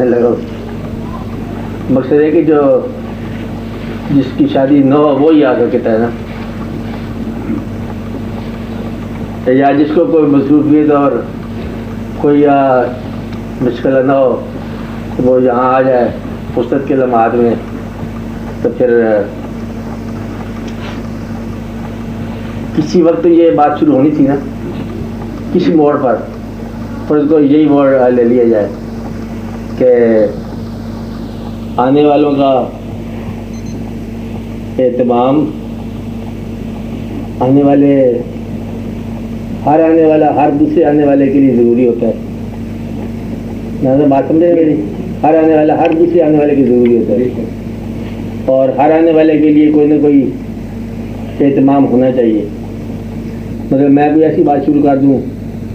لگا مقصد ہے کہ جو جس کی شادی نہ ہو وہی آ کر کہتا ہے نا، یا جس کو کوئی مصروفیت اور کوئی مشکل نہ ہو وہ یہاں آ جائے فرصت کے لمحات میں، تو پھر کسی وقت یہ بات شروع ہونی تھی نا کسی موڑ پر، اور اس کو یہی موڑ لے لیا جائے کہ آنے والوں کا اہتمام، آنے والا ہر دوسرے آنے والے کے لیے ضروری ہوتا ہے. بات سمجھے میری؟ ہر آنے والا ہر دوسرے آنے والے کے ضروری ہوتا ہے، اور ہر آنے والے کے لیے کوئی نہ کوئی اہتمام ہونا چاہیے. مگر میں کوئی ایسی بات شروع کر دوں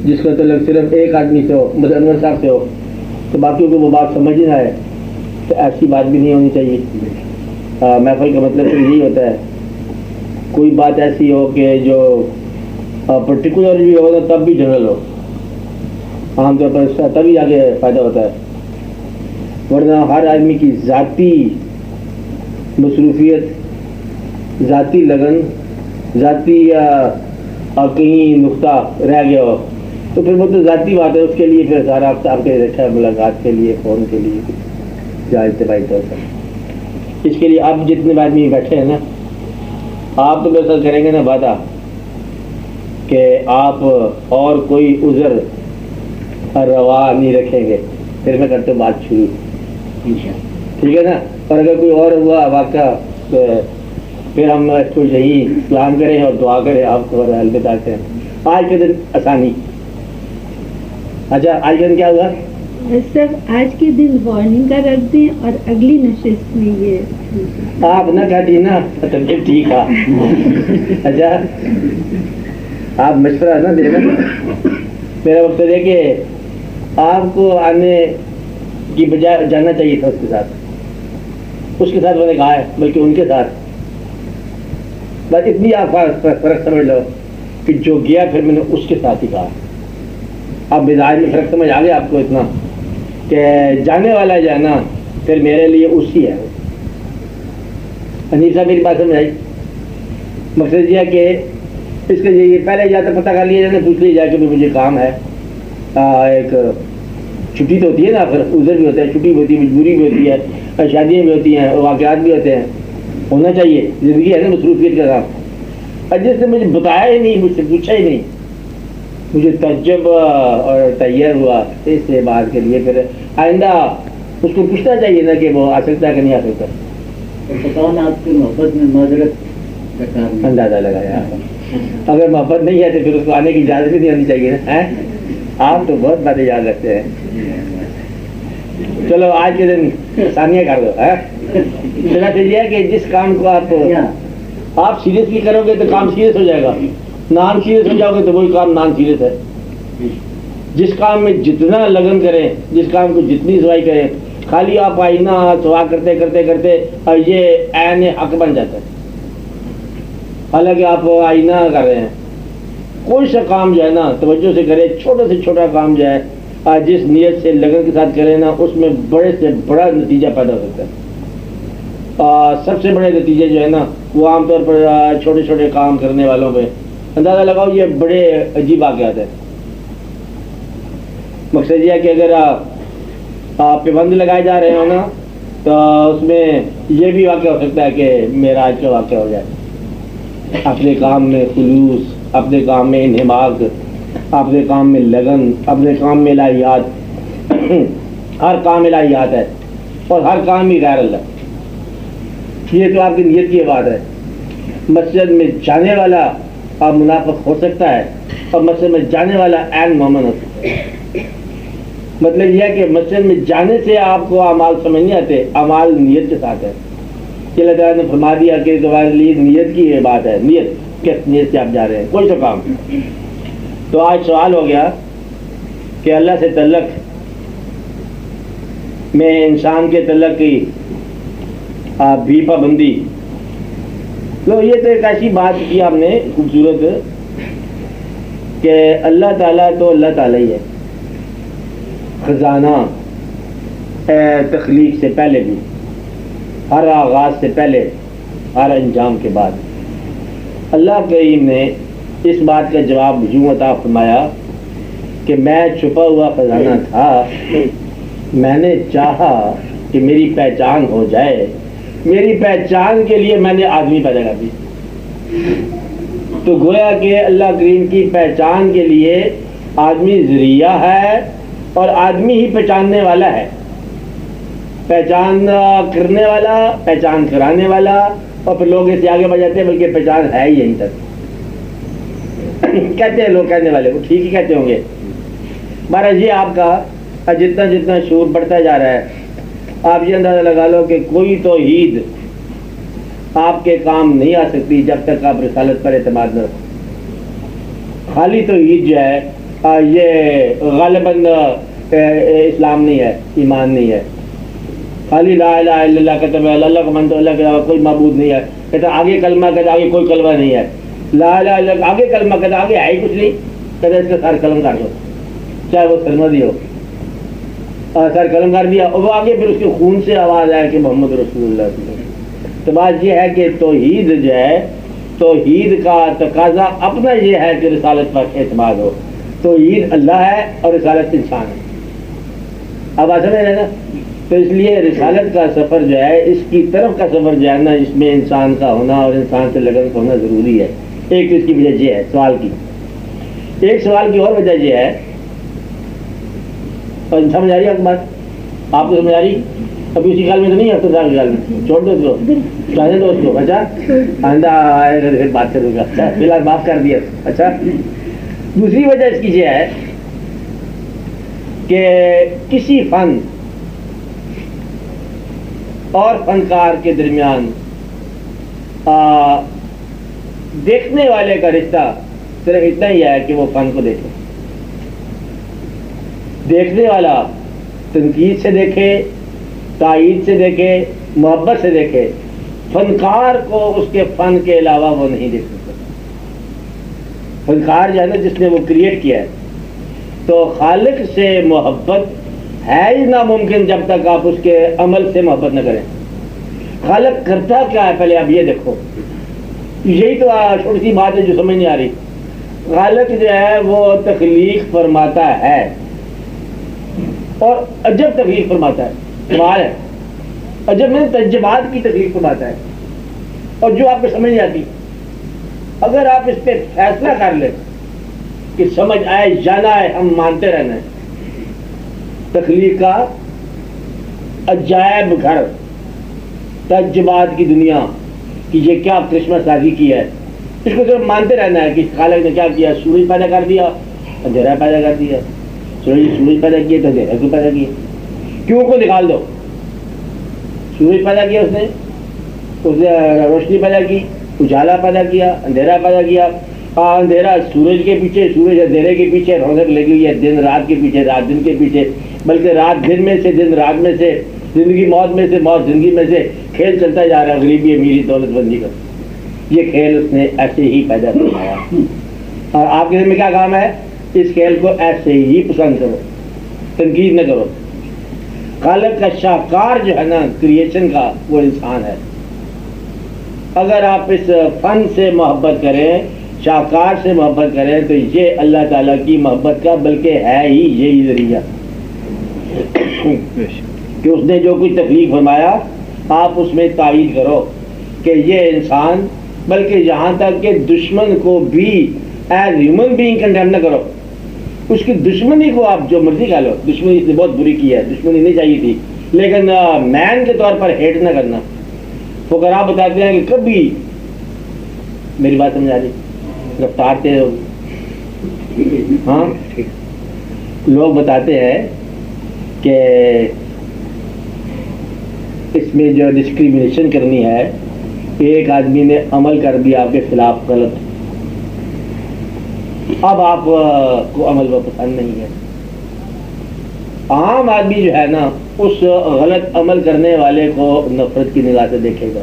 جس کا تعلق صرف ایک آدمی سے ہو، مطلب انور صاحب سے ہو، تو باقیوں کو وہ بات سمجھ نہ آئے، تو ایسی بات بھی نہیں ہونی چاہیے. محفل کا مطلب تو یہی ہوتا ہے کوئی بات ایسی ہو کہ جو پرٹیکولر بھی ہو تب بھی جنرل ہو. عام طور پر اس کا تبھی آگے فائدہ ہوتا ہے، ورنہ ہر آدمی کی ذاتی مصروفیت، ذاتی لگن، ذاتی کہیں نقطہ رہ گیا ہو تو پھر وہ تو ذاتی بات ہے. اس کے لیے پھر سارا آپ کے رکھا ہے ملاقات کے لیے، فون کے لیے یا اجتماعی طور پر. اس کے لیے آپ جتنے آدمی بیٹھے ہیں نا، آپ تو میرے ساتھ کریں گے نا وعدہ کہ آپ اور کوئی عذر روا نہیں رکھیں گے، پھر میں کرتے بات شروع، ٹھیک ہے نا؟ اور اگر کوئی اور ہوا واقعہ پھر ہم اس کو یہی سلام کریں اور دعا کریں آپ کو اور الوداع کریں. آج کے دن آسانی. اچھا آج کے دن کیا ہوا سر؟ آج کے دن وارننگ کا رکھ دیں اور اگلی نشست میں یہ آپ نہ کہتی نا طبیعت ٹھیک ہے. اچھا آپ مشورہ نہ دیں. میرا مقصد ہے کہ آپ کو آنے کی بجائے جانا چاہیے تھا اس کے ساتھ میں نے کہا ہے، بلکہ ان کے ساتھ. بس اتنی آپ فرق سمجھ لو کہ جو گیا پھر میں نے اس کے ساتھ ہی کہا. اب مزاج میں فرق سمجھ آ گیا آپ کو اتنا کہ جانے والا جو ہے نا پھر میرے لیے اسی ہے. حنیف صاحب میری بات سمجھ آئی؟ مقصد یہ ہے کہ اس کے یہ پہلے جا کر پتہ کر لیا جائے، پوچھ لیا جائے کہ مجھے کام ہے. ایک چھٹی تو ہوتی ہے نا، پھر عذر بھی ہوتا ہے، چھٹی بھی ہوتی ہے، مجبوری بھی ہوتی ہے، شادیاں بھی ہوتی ہیں، واقعات بھی ہوتے ہیں. ہونا چاہیے، زندگی ہے نا مصروفیت کا کام. اور جس نے مجھے بتایا ہی نہیں، مجھ سے پوچھا ہی نہیں، مجھے تعجب اور تیار ہوا اس بات کے لیے. پھر آئندہ اس کو پوچھنا چاہیے نا کہ وہ آ سکتا ہے کہ نہیں آ سکتا. آپ کی محبت میں معذرت اندازہ لگایا. اگر محبت نہیں ہے تو پھر اس کو آنے کی اجازت بھی نہیں ہونی چاہیے نا. آپ تو بہت باتیں یاد رکھتے ہیں. چلو آج کے دن ثانیہ کر دو. میرا تو یہ ہے کہ جس کام کو آپ سیریسلی کرو گے تو کام سیریس ہو جائے گا، نان سیریس ہو جاؤ گے تو وہی کام نان سیریس ہے. جس کام میں جتنا لگن کریں، جس کام کو جتنی صفائی کریں، خالی آپ آئینہ سوا کرتے کرتے کرتے اور یہ عین حق بن جاتا ہے. حالانکہ آپ آئینہ کر رہے ہیں. کوئی سا کام جو ہے نا توجہ سے کرے، چھوٹے سے چھوٹا کام جو ہے جس نیت سے لگن کے ساتھ کرے نا اس میں بڑے سے بڑا نتیجہ پیدا ہو سکتا ہے. سب سے بڑے نتیجے جو ہے نا وہ عام طور پر چھوٹے چھوٹے کام کرنے والوں پہ اندازہ لگاؤ یہ بڑے عجیب واقعات ہیں. مقصد یہ ہے کہ اگر پابند لگائے جا رہے ہو نا تو اس میں یہ بھی واقع ہو سکتا ہے کہ میرا آج کا واقعہ ہو جائے. اپنے کام میں خلوص، اپنے کام میں انہماک، اپنے کام میں لگن، اپنے کام میں الہیات. ہر کام الہیات ہے اور ہر کام ہی غیر اللہ. یہ تو آپ کی نیت کی بات ہے. مسجد میں جانے والا آپ منافق ہو سکتا ہے اور مسجد میں جانے والا عین مومن ہو سکتا ہے. مطلب یہ ہے کہ مسجد میں جانے سے آپ کو اعمال سمجھ نہیں آتے، اعمال نیت کے ساتھ ہے. کہ اللہ تعالیٰ نے فرما دیا کہ تمہارے لیے نیت کی یہ بات ہے. نیت کس نیت سے آپ جا رہے ہیں؟ کوئی سا کام. تو آج سوال ہو گیا کہ اللہ سے تعلق میں انسان کے تعلق کی بھی پابندی. تو یہ تو ایک ایسی بات کی آپ نے خوبصورت کہ اللہ تعالیٰ تو اللہ تعالیٰ ہی ہے. خزانہ تخلیق سے پہلے بھی، ہر آغاز سے پہلے، ہر انجام کے بعد، اللہ کریم نے اس بات کا جواب یوں عطا فرمایا کہ میں چھپا ہوا خزانہ تھا، میں نے چاہا کہ میری پہچان ہو جائے، میری پہچان کے لیے میں نے آدمی پیدا کر دی۔ تو گویا کہ اللہ کریم کی پہچان کے لیے آدمی ذریعہ ہے اور آدمی ہی پہچاننے والا ہے، پہچان کرنے والا، پہچان کرانے والا، اور پھر لوگ اس سے آگے بڑھ جاتے ہیں بلکہ پہچان ہے ہی یہیں تک کہتے ہیں لوگ، کہنے والے وہ ٹھیک ہی کہتے ہوں گے۔ مہاراج یہ آپ کا جتنا جتنا شعور بڑھتا جا رہا ہے، آپ یہ اندازہ لگا لو کہ کوئی توحید آپ کے کام نہیں آ سکتی جب تک آپ رسالت پر اعتماد نہ رکھو۔ خالی توحید جو ہے یہ غالباً اسلام نہیں ہے، ایمان نہیں ہے۔ خالی لا الہ الا اللہ کہتے ہیں اللہ کو مانتے، اللہ کے علاوہ کوئی معبود نہیں ہے، کہتے آگے کلمہ، کہتے آگے کوئی کلمہ نہیں ہے، لا الہ الا اللہ آگے کلمہ، کہتے آگے ہے ہی کچھ نہیں، کہتے اس کا سر قلم کر دو، چاہے وہ سرمدی ہو، سر قلم کر دیا، اور وہ آگے پھر اس کے خون سے آواز آئے کہ محمد رسول اللہ صلی اللہ علیہ وسلم۔ تو بات یہ ہے کہ توحید جو ہے، توحید کا تقاضا اپنا یہ ہے کہ رسالت پر اعتماد ہو۔ توحید اللہ ہے اور رسالت انسان ہے۔ اب آپ سمجھ رہے ہیں نا؟ تو اس لیے رسالت کا سفر جو ہے، اس کی طرف کا سفر جو ہے نا، اس میں انسان کا ہونا اور انسان سے لگن ہونا ضروری ہے۔ ایک تو اس کی وجہ یہ ہے سوال کی، ایک سوال کی اور وجہ یہ ہے، اور سمجھ آ رہی ہے آپ کی بات؟ آپ کو سمجھ آ رہی؟ ابھی اسی خیال میں تو نہیں ہے، تو خیال میں چھوڑ دو اس کو، چاہے دو اس کو، اچھا آئندہ آئے گا پھر بات کروں گا، اچھا فی الحال معاف کر دیا۔ اچھا دوسری وجہ اس کی یہ ہے کہ کسی فن اور فنکار کے درمیان دیکھنے والے کا رشتہ صرف اتنا ہی ہے کہ وہ فن کو دیکھے، دیکھنے والا تنقید سے دیکھے، تائید سے دیکھے، محبت سے دیکھے، فنکار کو اس کے فن کے علاوہ وہ نہیں دیکھ سکتا۔ فنکار جو ہے نا، جس نے وہ کریٹ کیا ہے، تو خالق سے محبت ہے ہی ناممکن جب تک آپ اس کے عمل سے محبت نہ کریں۔ خالق کرتا کیا ہے پہلے آپ یہ دیکھو، یہی تو چھوٹی سی بات ہے جو سمجھ نہیں آ رہی۔ خالق جو ہے وہ تخلیق فرماتا ہے، اور عجب تخلیق فرماتا ہے، کمال ہے، عجب میں تجربات کی تخلیق فرماتا ہے، اور جو آپ کو سمجھ نہیں آتی، اگر آپ اس پہ فیصلہ کر لیں کہ سمجھ آئے جانا ہے، ہم مانتے رہنا ہے، تخلیق کا عجائب گھر، تجربات کی دنیا کہ یہ کیا کرشمہ سازی کی ہے، اس کو صرف مانتے رہنا ہے کہ خالق نے کیا کیا، سورج پیدا کر دیا، اندھیرا پیدا کر دیا، سورج پیدا کیا تو اندھیرا کیوں پیدا کیا، کیوں کو نکال دو، سورج پیدا کیا اس نے روشنی پیدا کی، اجالا پیدا کیا، اندھیرا پیدا کیا، اندھیرا سورج کے پیچھے، سورج اندھیرے کے پیچھے، رونق لگی ہوئی ہے، دن رات کے پیچھے، رات دن کے پیچھے، بلکہ رات دن میں سے، دن رات میں سے، زندگی موت میں سے، موت زندگی میں سے، کھیل چلتا جا رہا ہے غریبی امیری دولت بندی کا۔ یہ کھیل اس نے ایسے ہی پیدا کروایا، اور آپ کے دل میں کیا کام ہے؟ اس کھیل کو ایسے ہی پسند کرو، تنقید نہ کرو۔ خالق کا شاہکار جو ہے نا کریشن کا، وہ انسان ہے۔ اگر آپ اس فن سے محبت کریں، شاہکار سے محبت کریں، تو یہ اللہ تعالیٰ کی محبت کا بلکہ ہے ہی یہی ذریعہ کہ اس نے جو کچھ تخلیق فرمایا آپ اس میں تائید کرو کہ یہ انسان، بلکہ یہاں تک کہ دشمن کو بھی ایز ہیومن بینگ کنڈیم نہ کرو، اس کی دشمنی کو آپ جو مرضی کہہ لو، دشمنی اس نے بہت بری کی ہے، دشمنی نہیں چاہیے تھی، لیکن مین کے طور پر ہیٹ نہ کرنا۔ فقراء بتاتے ہیں کہ کبھی، میری بات سمجھا رہی، رفتار سے ہاں لوگ بتاتے ہیں کہ اس میں جو ڈسکریمنیشن کرنی ہے، ایک آدمی نے عمل کر دیا آپ کے خلاف غلط، اب آپ کو عمل وہ پسند نہیں ہے، عام آدمی جو ہے نا اس غلط عمل کرنے والے کو نفرت کی نگاہ سے دیکھے گا۔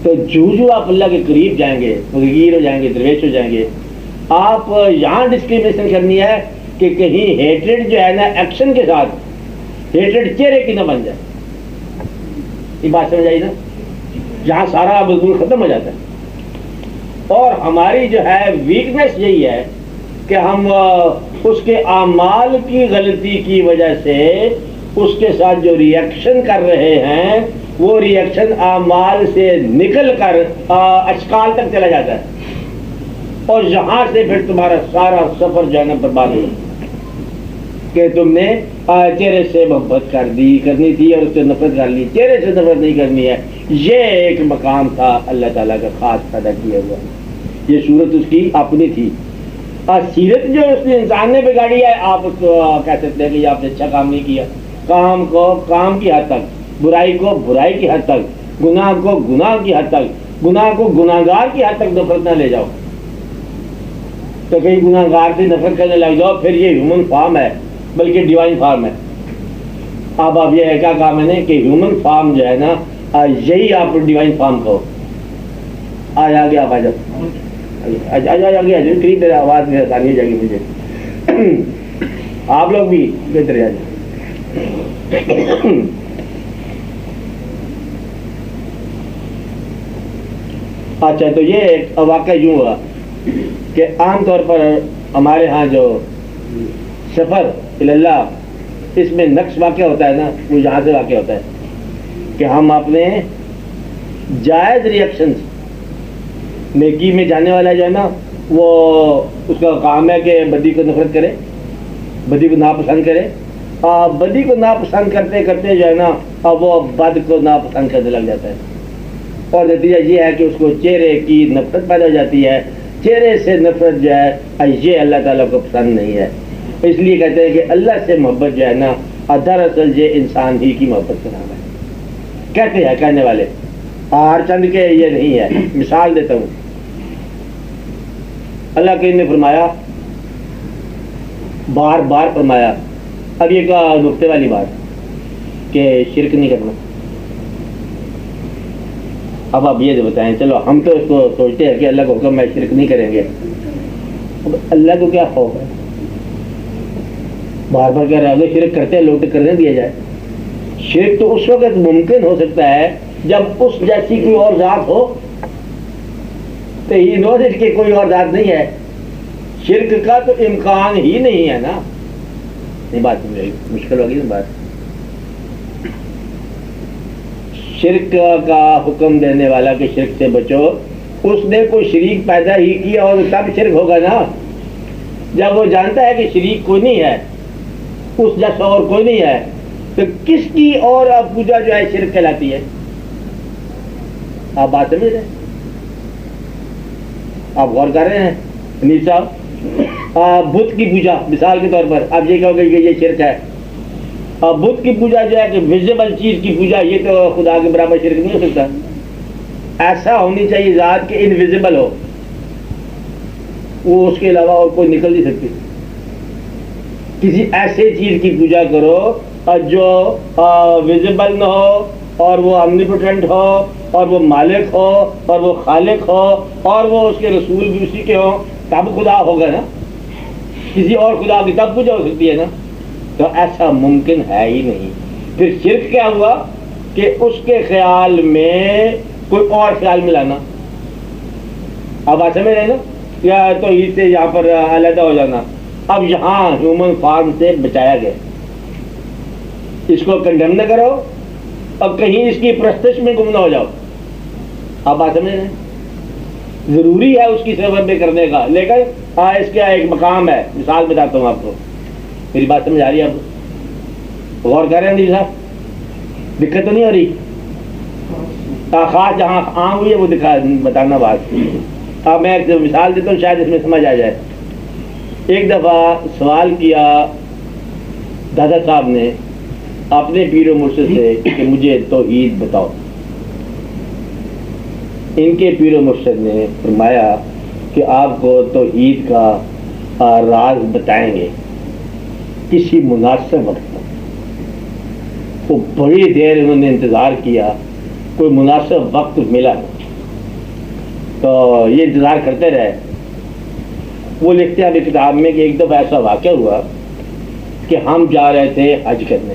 تو جو آپ اللہ کے قریب جائیں گے، فقیر ہو جائیں گے، درویش ہو جائیں گے، آپ یہاں ڈسکریمنیشن کرنی ہے کہ کہیں ہیٹریڈ جو ہے نا ایکشن کے ساتھ ہیٹریڈ چہرے کی نہ بن جائے. یہ بات سمجھ آئی نا؟ جہاں سارا مضمون ختم ہو جاتا ہے. اور ہماری جو ہے ویکنیس یہی ہے کہ ہم اس کے اعمال کی غلطی کی وجہ سے اس کے ساتھ جو ریئیکشن کر رہے ہیں وہ ریئیکشن اعمال سے نکل کر اشکال تک چلا جاتا ہے, اور یہاں سے پھر تمہارا سارا سفر جو ہے نا برباد ہو کہ تم نے چہرے سے محبت کرنی تھی اور اس سے نفرت کر لی. چہرے سے نفرت نہیں کرنی ہے. یہ ایک مقام تھا اللہ تعالیٰ کا خاص پیدا کیا ہوا. یہ صورت اس کی اپنی تھی. سیرت جو اس نے انسان نے بگاڑی ہے, آپ اس کو کہہ سکتے ہیں کہ یہ آپ نے اچھا کام نہیں کیا. کام کو کام کی حد تک, برائی کو برائی کی حد تک, گناہ کو گناہ کی حد تک, گناہ کو گناہگار کی حد تک نفرت نہ لے جاؤ. تو کہیں گناہگار سے نفرت کرنے لگ جاؤ پھر یہ ہیومن فارم ہے بلکہ ڈیوائن فارم ہے. اب یہ کیا کہا میں نے کہ ہیومن فارم جو ہے نا یہی آپ ڈیوائن فارم کہو. آج آگے آپ آ جاؤ, آگے قریب میرا آواز میں آسانی ہو جائے گی مجھے. آپ لوگ بھی بہتر آ جائیں. اچھا, تو یہ ایک واقعہ یوں ہوا کہ عام طور پر ہمارے ہاں جو سفر اللہ اس میں نقص واقع ہوتا ہے نا, وہ یہاں سے واقع ہوتا ہے کہ ہم اپنے جائز ریئیکشنز, نیکی میں جانے والا جو ہے نا وہ اس کا کام ہے کہ بدی کو نفرت کرے, بدی کو ناپسند کرے. بدی کو ناپسند کرتے کرتے جو ہے نا وہ بد کو ناپسند کرنے لگ جاتا ہے, اور نتیجہ یہ ہے کہ اس کو چہرے کی نفرت پیدا ہو جاتی ہے. چہرے سے نفرت جو ہے یہ اللہ تعالیٰ کو پسند نہیں ہے. اس لیے کہتے ہیں کہ اللہ سے محبت جو ہے نا دراصل یہ انسان ہی کی محبت کا نام ہے. کہتے ہیں کہنے والے, ہر چند کے یہ نہیں ہے. مثال دیتا ہوں. اللہ کے نے فرمایا, بار بار فرمایا, اب یہ کا نقطے والی بات کہ شرک نہیں کرنا. اب آپ یہ بتائیں, چلو ہم تو اس کو سوچتے ہیں کہ اللہ کو حکم ہے شرک نہیں کریں گے. اب اللہ کو کیا خوف ہے, بار بار کہہ رہا ہے شرک کرتے ہیں لوگ تو کرنے دیا جائے. شرک تو اس وقت ممکن ہو سکتا ہے جب اس جیسی کوئی اور ذات ہو. تو یہ نو دن کی کوئی اور ذات نہیں ہے. شرک کا تو امکان ہی نہیں ہے نا. یہ بات مشکل ہوگی نا بات. شرک کا حکم دینے والا کہ شرک سے بچو, اس نے کوئی شریک پیدا ہی کیا اور تب شرک ہوگا نا. جب وہ جانتا ہے کہ شریک کوئی نہیں ہے, اس جیسا اور کوئی نہیں ہے, تو کس کی اور پوجا جو ہے شرک کہلاتی ہے. آپ بات سمجھ رہے ہیں, آپ غور کر رہے ہیں انیس صاحب. بت کی پوجا مثال کے طور پر آپ یہ کہو گے کہ یہ شرک ہے. بت کی پوجا جو ہے کہ ویزیبل چیز کی پوجا, یہ تو خدا کے برابر شرک نہیں ہو سکتا. ایسا ہونی چاہیے ذات کہ انویزیبل ہو, وہ اس کے علاوہ اور کوئی نکل نہیں سکتی. کسی ایسے چیز کی پوجا کرو جو ویزیبل نہ ہو, اور وہ امنیپوٹنٹ ہو, اور وہ مالک ہو, اور وہ خالق ہو, اور وہ اس کے رسول بھی اسی کے ہوں, تب خدا ہوگا نا. کسی اور خدا کی تب پوجا ہو سکتی ہے نا. تو ایسا ممکن ہے ہی نہیں. پھر شرک کیا ہوا کہ اس کے خیال میں کوئی اور خیال ملانا. اب آپ سمجھ رہے نا, یا تو اس سے یہاں پر علیحدہ ہو جانا. اب یہاں ہیومن فارم سے بچایا گیا, اس کو کنڈیم نہ کرو, اب کہیں اس کی پرستش میں گم نہ ہو جاؤ. آپ بات سمجھ رہے ہیں, ضروری ہے اس کی سبب میں کرنے کا, لیکن اس کا ایک مقام ہے. مثال بتاتا ہوں آپ کو, میری بات سمجھ آ رہی ہے آپ کو؟ غور کر رہے ہیں جی صاحب, دقت تو نہیں ہو رہی؟ خاص جہاں عام ہوئی ہے وہ بتانا بات. اب میں ایک مثال دیتا ہوں, شاید اس میں سمجھ آ جائے. ایک دفعہ سوال کیا دادا صاحب نے اپنے پیر و مرشد سے کہ مجھے توحید بتاؤ. ان کے پیر و مرشد نے فرمایا کہ آپ کو توحید کا راز بتائیں گے کسی مناسب وقت پر. وہ بڑی دیر انہوں نے انتظار کیا, کوئی مناسب وقت ملا تو یہ انتظار کرتے رہے. وہ لکھتے ہیں اپنی کتاب میں کہ ایک دفعہ ایسا واقعہ ہوا کہ ہم جا رہے تھے حج کرنے.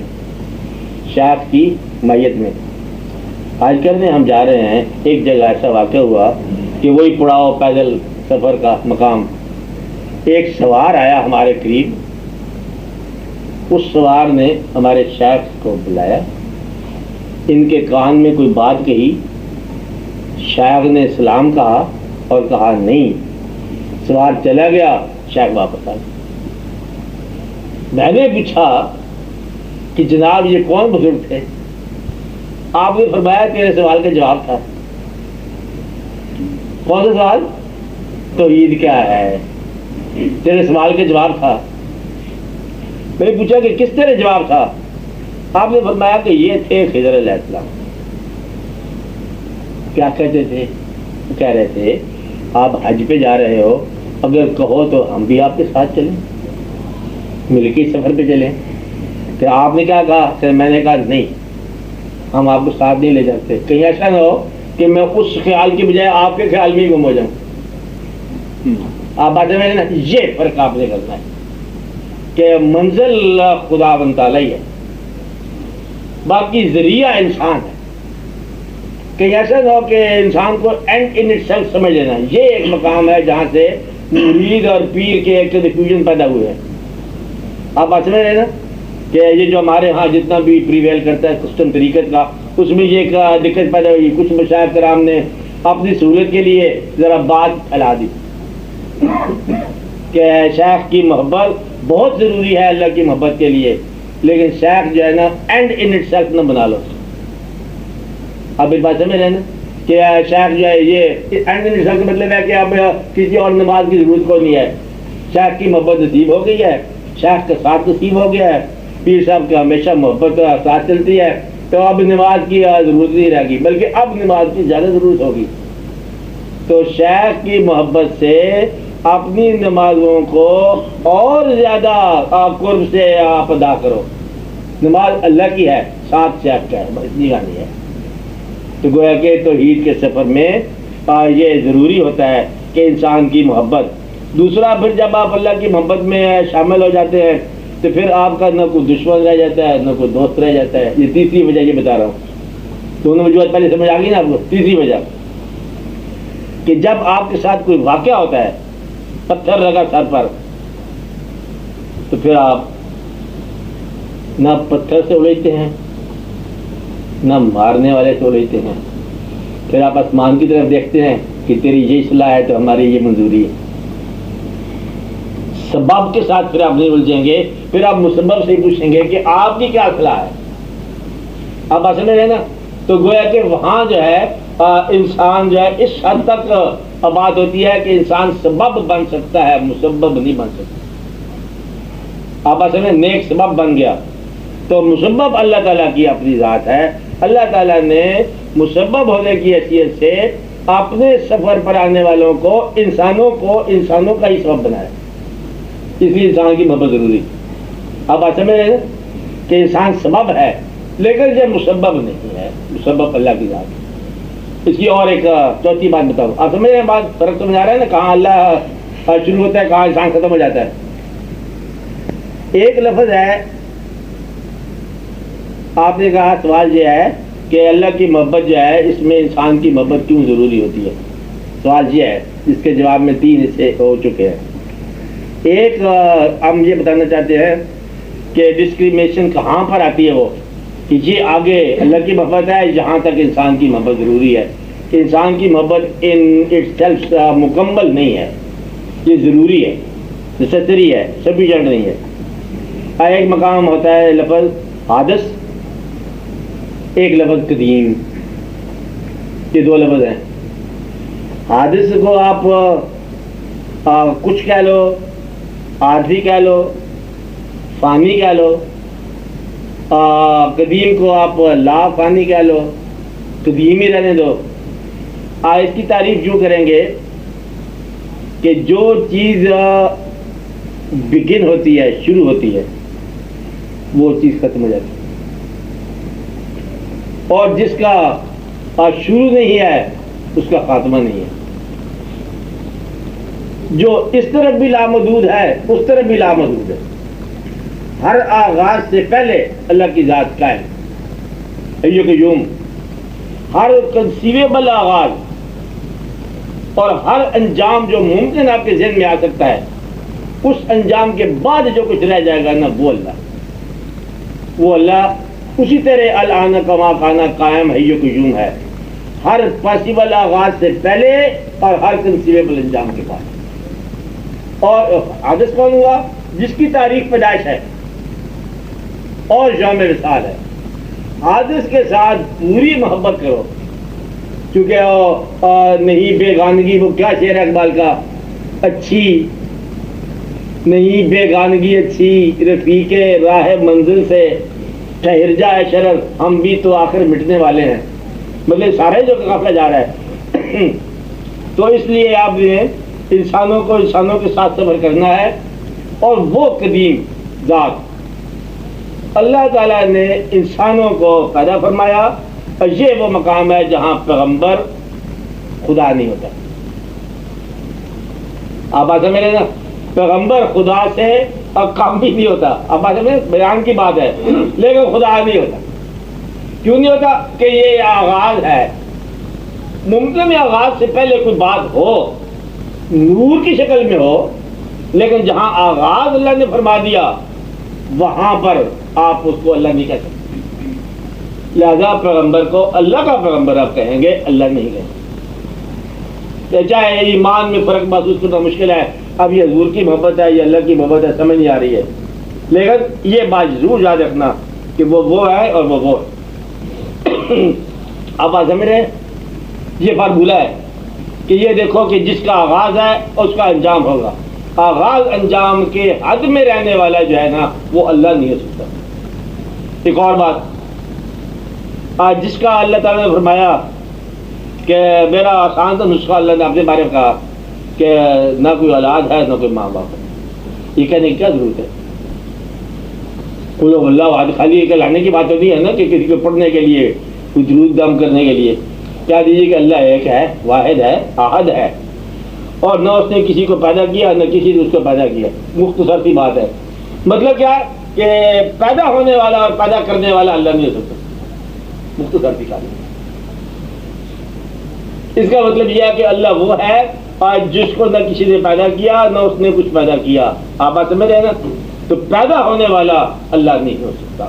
شیخ کی میت میں. آج کل میں ہم جا رہے ہیں, ایک جگہ ایسا واقع ہوا کہ وہی پڑاؤ پیدل سفر کا مقام, ایک سوار آیا ہمارے قریب, اس سوار نے ہمارے شیخ کو بلایا, ان کے کان میں کوئی بات کہی, شیخ نے سلام کہا اور کہا نہیں, سوار چلا گیا, شیخ واپس آ گیا. میں نے پوچھا کہ جناب یہ کون بزرگ تھے؟ آپ نے فرمایا تیرے سوال کا جواب تھا. کون سا سوال؟ توحید کیا ہے, تیرے سوال کا جواب تھا. میں نے پوچھا کہ کس طرح جواب تھا؟ آپ نے فرمایا کہ یہ تھے خضر علیہ السلام. کیا کہتے تھے؟ کہہ رہے تھے آپ حج پہ جا رہے ہو, اگر کہو تو ہم بھی آپ کے ساتھ چلیں, مل کے سفر پہ چلیں. کہ آپ نے کیا کہا؟ کہ میں نے کہا نہیں, ہم آپ کو ساتھ نہیں لے جاتے, کہیں ایسا نہ ہو کہ میں اس خیال کی بجائے آپ کے خیال میں ہی گم ہو جاؤں. آپ بات میں نا, یہ فرق آپ نے کرنا ہے کہ منزل خداوند تعالی ہے, باقی ذریعہ انسان ہے. کہیں ایسا نہ ہو کہ انسان کو اینڈ ان اٹ سیلف سمجھ لینا. یہ ایک مقام ہے جہاں سے مرید اور پیر کے ایک کنفیوژن پیدا ہوئے ہیں. آپ بات سمجھ رہے نا کہ یہ جو ہمارے ہاں جتنا بھی پریویل کرتا ہے سسٹم طریقت کا, اس میں یہ ایک دقت پیدا ہوئی. کچھ مشائخ کرام نے اپنی سہولت کے لیے ذرا بات پھیلا دی کہ شیخ کی محبت بہت ضروری ہے اللہ کی محبت کے لیے, لیکن شیخ جو ہے نا اینڈ ان اٹ سیلف نہ بنا لو. آپ اس بات سمجھ رہے ہیں نا کہ شیخ جو ہے یہ اینڈ ان اٹ سیلف کا مطلب ہے کہ اب کسی اور نماز کی ضرورت کو نہیں ہے. شیخ کی محبت نصیب ہو گئی ہے, شیخ کا ساتھ نصیب ہو گیا ہے, پیر صاحب کی ہمیشہ محبت ساتھ چلتی ہے, تو اب نماز کی ضرورت نہیں رہے گی, بلکہ اب نماز کی زیادہ ضرورت ہوگی. تو شیخ کی محبت سے اپنی نمازوں کو اور زیادہ قرب سے آپ ادا کرو. نماز اللہ کی ہے, ساتھ شیخ کا ہے, بس اتنی کہانی ہے. تو گویا کہ توحید کے سفر میں یہ ضروری ہوتا ہے کہ انسان کی محبت. دوسرا, پھر جب آپ اللہ کی محبت میں شامل ہو جاتے ہیں تو پھر آپ کا نہ کوئی دشمن رہ جاتا ہے, نہ کوئی دوست رہ جاتا ہے. یہ تیسری وجہ یہ بتا رہا ہوں. دونوں وجوہات پہلے سمجھ آ گئی نا آپ کو. تیسری وجہ کہ جب آپ کے ساتھ کوئی واقعہ ہوتا ہے, پتھر لگا سر پر, تو پھر آپ نہ پتھر سے اڑیتے ہیں, نہ مارنے والے سے اڑیتے ہیں. پھر آپ آسمان کی طرف دیکھتے ہیں کہ تیری یہ اصلاح ہے تو ہماری یہ منظوری ہے. سبب کے ساتھ پھر آپ نہیں الجھیں گے, پھر آپ مسبب سے ہی پوچھیں گے کہ آپ کی کیا اصلاح ہے. آپ بات سمجھ رہے نا. تو گویا کہ وہاں جو ہے انسان جو ہے اس حد تک بات ہوتی ہے کہ انسان سبب بن سکتا ہے, مسبب نہیں بن سکتا. آپ بات سمجھ, نیک سبب بن گیا. تو مسبب اللہ تعالیٰ کی اپنی ذات ہے. اللہ تعالیٰ نے مسبب ہونے کی حیثیت سے اپنے سفر پر آنے والوں کو انسانوں کا ہی سبب بنایا. اس لیے انسان کی محبت ضروری. آپ بات سمجھ رہے ہیں کہ انسان سبب ہے لیکن یہ مسبب نہیں ہے, مسبب اللہ کی ذات ہے. اس کی اور ایک چوتھی بات بتاؤں. آپ سمجھ رہے ہیں بات, فرق سمجھ آ رہا ہے نا, کہاں اللہ شروع ہوتا ہے, کہاں انسان ختم ہو جاتا ہے. ایک لفظ ہے, آپ نے کہا سوال یہ ہے کہ اللہ کی محبت جو ہے اس میں انسان کی محبت کیوں ضروری ہوتی ہے. سوال یہ ہے جس کے جواب میں 3 حصے ہو چکے ہیں. ایک ہم یہ بتانا چاہتے ہیں کہ ڈسکریمنیشن کہاں پر آتی ہے, وہ کہ یہ آگے اللہ کی محبت ہے, یہاں تک انسان کی محبت ضروری ہے. انسان کی محبت ان اٹ سیلف مکمل نہیں ہے, یہ ضروری ہے, نیسیسری ہے, سفیشینٹ نہیں ہے. ایک مقام ہوتا ہے لفظ حادث, ایک لفظ قدیم. یہ 2 لفظ ہیں. حادث کو آپ کچھ کہہ لو, عارضی کہہ لو, فانی کہہ لو. قدیم کو آپ لا فانی کہہ لو, قدیم ہی رہنے دو. اس کی تعریف یوں کریں گے کہ جو چیز بگن ہوتی ہے, شروع ہوتی ہے, وہ چیز ختم ہو جاتی ہے, اور جس کا شروع نہیں ہے اس کا خاتمہ نہیں ہے. جو اس طرف بھی لامحدود ہے اس طرف بھی لامحدود ہے. ہر آغاز سے پہلے اللہ کی ذات قائم, حی قیوم، ہر کنسیویبل آغاز اور ہر انجام جو ممکن آپ کے ذہن میں آ سکتا ہے، اس انجام کے بعد جو کچھ رہ جائے گا نا، وہ اللہ اسی طرح الآن کما کانا قائم حی قیوم ہے، ہر پاسبل آغاز سے پہلے اور ہر کنسیویبل انجام کے بعد۔ اور حادث کون ہوا؟ جس کی تاریخ پیدائش ہے اور یوم وصال ہے۔ حادث کے ساتھ پوری محبت کرو، کیونکہ نہیں بیگانگی، وہ کیا شعر ہے اقبال کا، اچھی نہیں بیگانگی اچھی، رفیق راہ منزل سے ٹھہر جائے شرر، ہم بھی تو آخر مٹنے والے ہیں، مطلب سارے جو قافلہ جا رہا ہے۔ تو اس لیے آپ نے انسانوں کو انسانوں کے ساتھ صبر کرنا ہے، اور وہ قدیم ذات اللہ تعالیٰ نے انسانوں کو پیدا فرمایا، اور یہ وہ مقام ہے جہاں پیغمبر خدا نہیں ہوتا۔ آپ بات سمجھ رہے نا، پیغمبر خدا سے اور کام بھی نہیں ہوتا، آپ بات سمجھ، بیان کی بات ہے، لیکن خدا نہیں ہوتا۔ کیوں نہیں ہوتا؟ کہ یہ آغاز ہے، ممکن ہے آغاز سے پہلے کوئی بات ہو، نور کی شکل میں ہو، لیکن جہاں آغاز اللہ نے فرما دیا وہاں پر آپ اس کو اللہ نہیں کہہ سکتے، لہذا پیغمبر کو اللہ کا پیغمبر آپ کہیں گے، اللہ نہیں کہیں گے۔ چاہے ایمان میں فرق محسوس کرنا مشکل ہے، اب یہ حضور کی محبت ہے یہ اللہ کی محبت ہے سمجھ نہیں آ رہی ہے، لیکن یہ بات ضرور یاد رکھنا کہ وہ ہے اور وہ ہے۔ آپ آج سمجھ رہے ہیں، یہ فارمولہ ہے کہ یہ دیکھو کہ جس کا آغاز ہے اس کا انجام ہوگا، آغاز انجام کے حد میں رہنے والا جو ہے نا وہ اللہ نہیں ہو سکتا۔ ایک اور بات، آج جس کا اللہ تعالیٰ نے فرمایا کہ میرا آسان سا نسخہ اللہ نے اپنے بارے میں کہا کہ نہ کوئی اولاد ہے نہ کوئی ماں باپ ہے، یہ کہنے کی کیا ضرورت ہے؟ اللہ واحد، خالی یہ کہلانے کی بات تو نہیں ہے نا کہ کسی کو پڑھنے کے لیے کوئی درود دم کرنے کے لیے کیا دیجیے کہ اللہ ایک ہے، واحد ہے، احد ہے، اور نہ اس نے کسی کو پیدا کیا نہ کسی نے اس کو پیدا کیا، مختصر سی بات ہے۔ مطلب کیا کہ پیدا ہونے والا اور پیدا کرنے والا اللہ نہیں ہو سکتا، مختصر سی بات ہے۔ اس کا مطلب یہ ہے کہ اللہ وہ ہے جس کو نہ کسی نے پیدا کیا نہ اس نے کچھ پیدا کیا، آپ بات سمجھ رہے ہیں نا؟ تو پیدا ہونے والا اللہ نہیں ہو سکتا،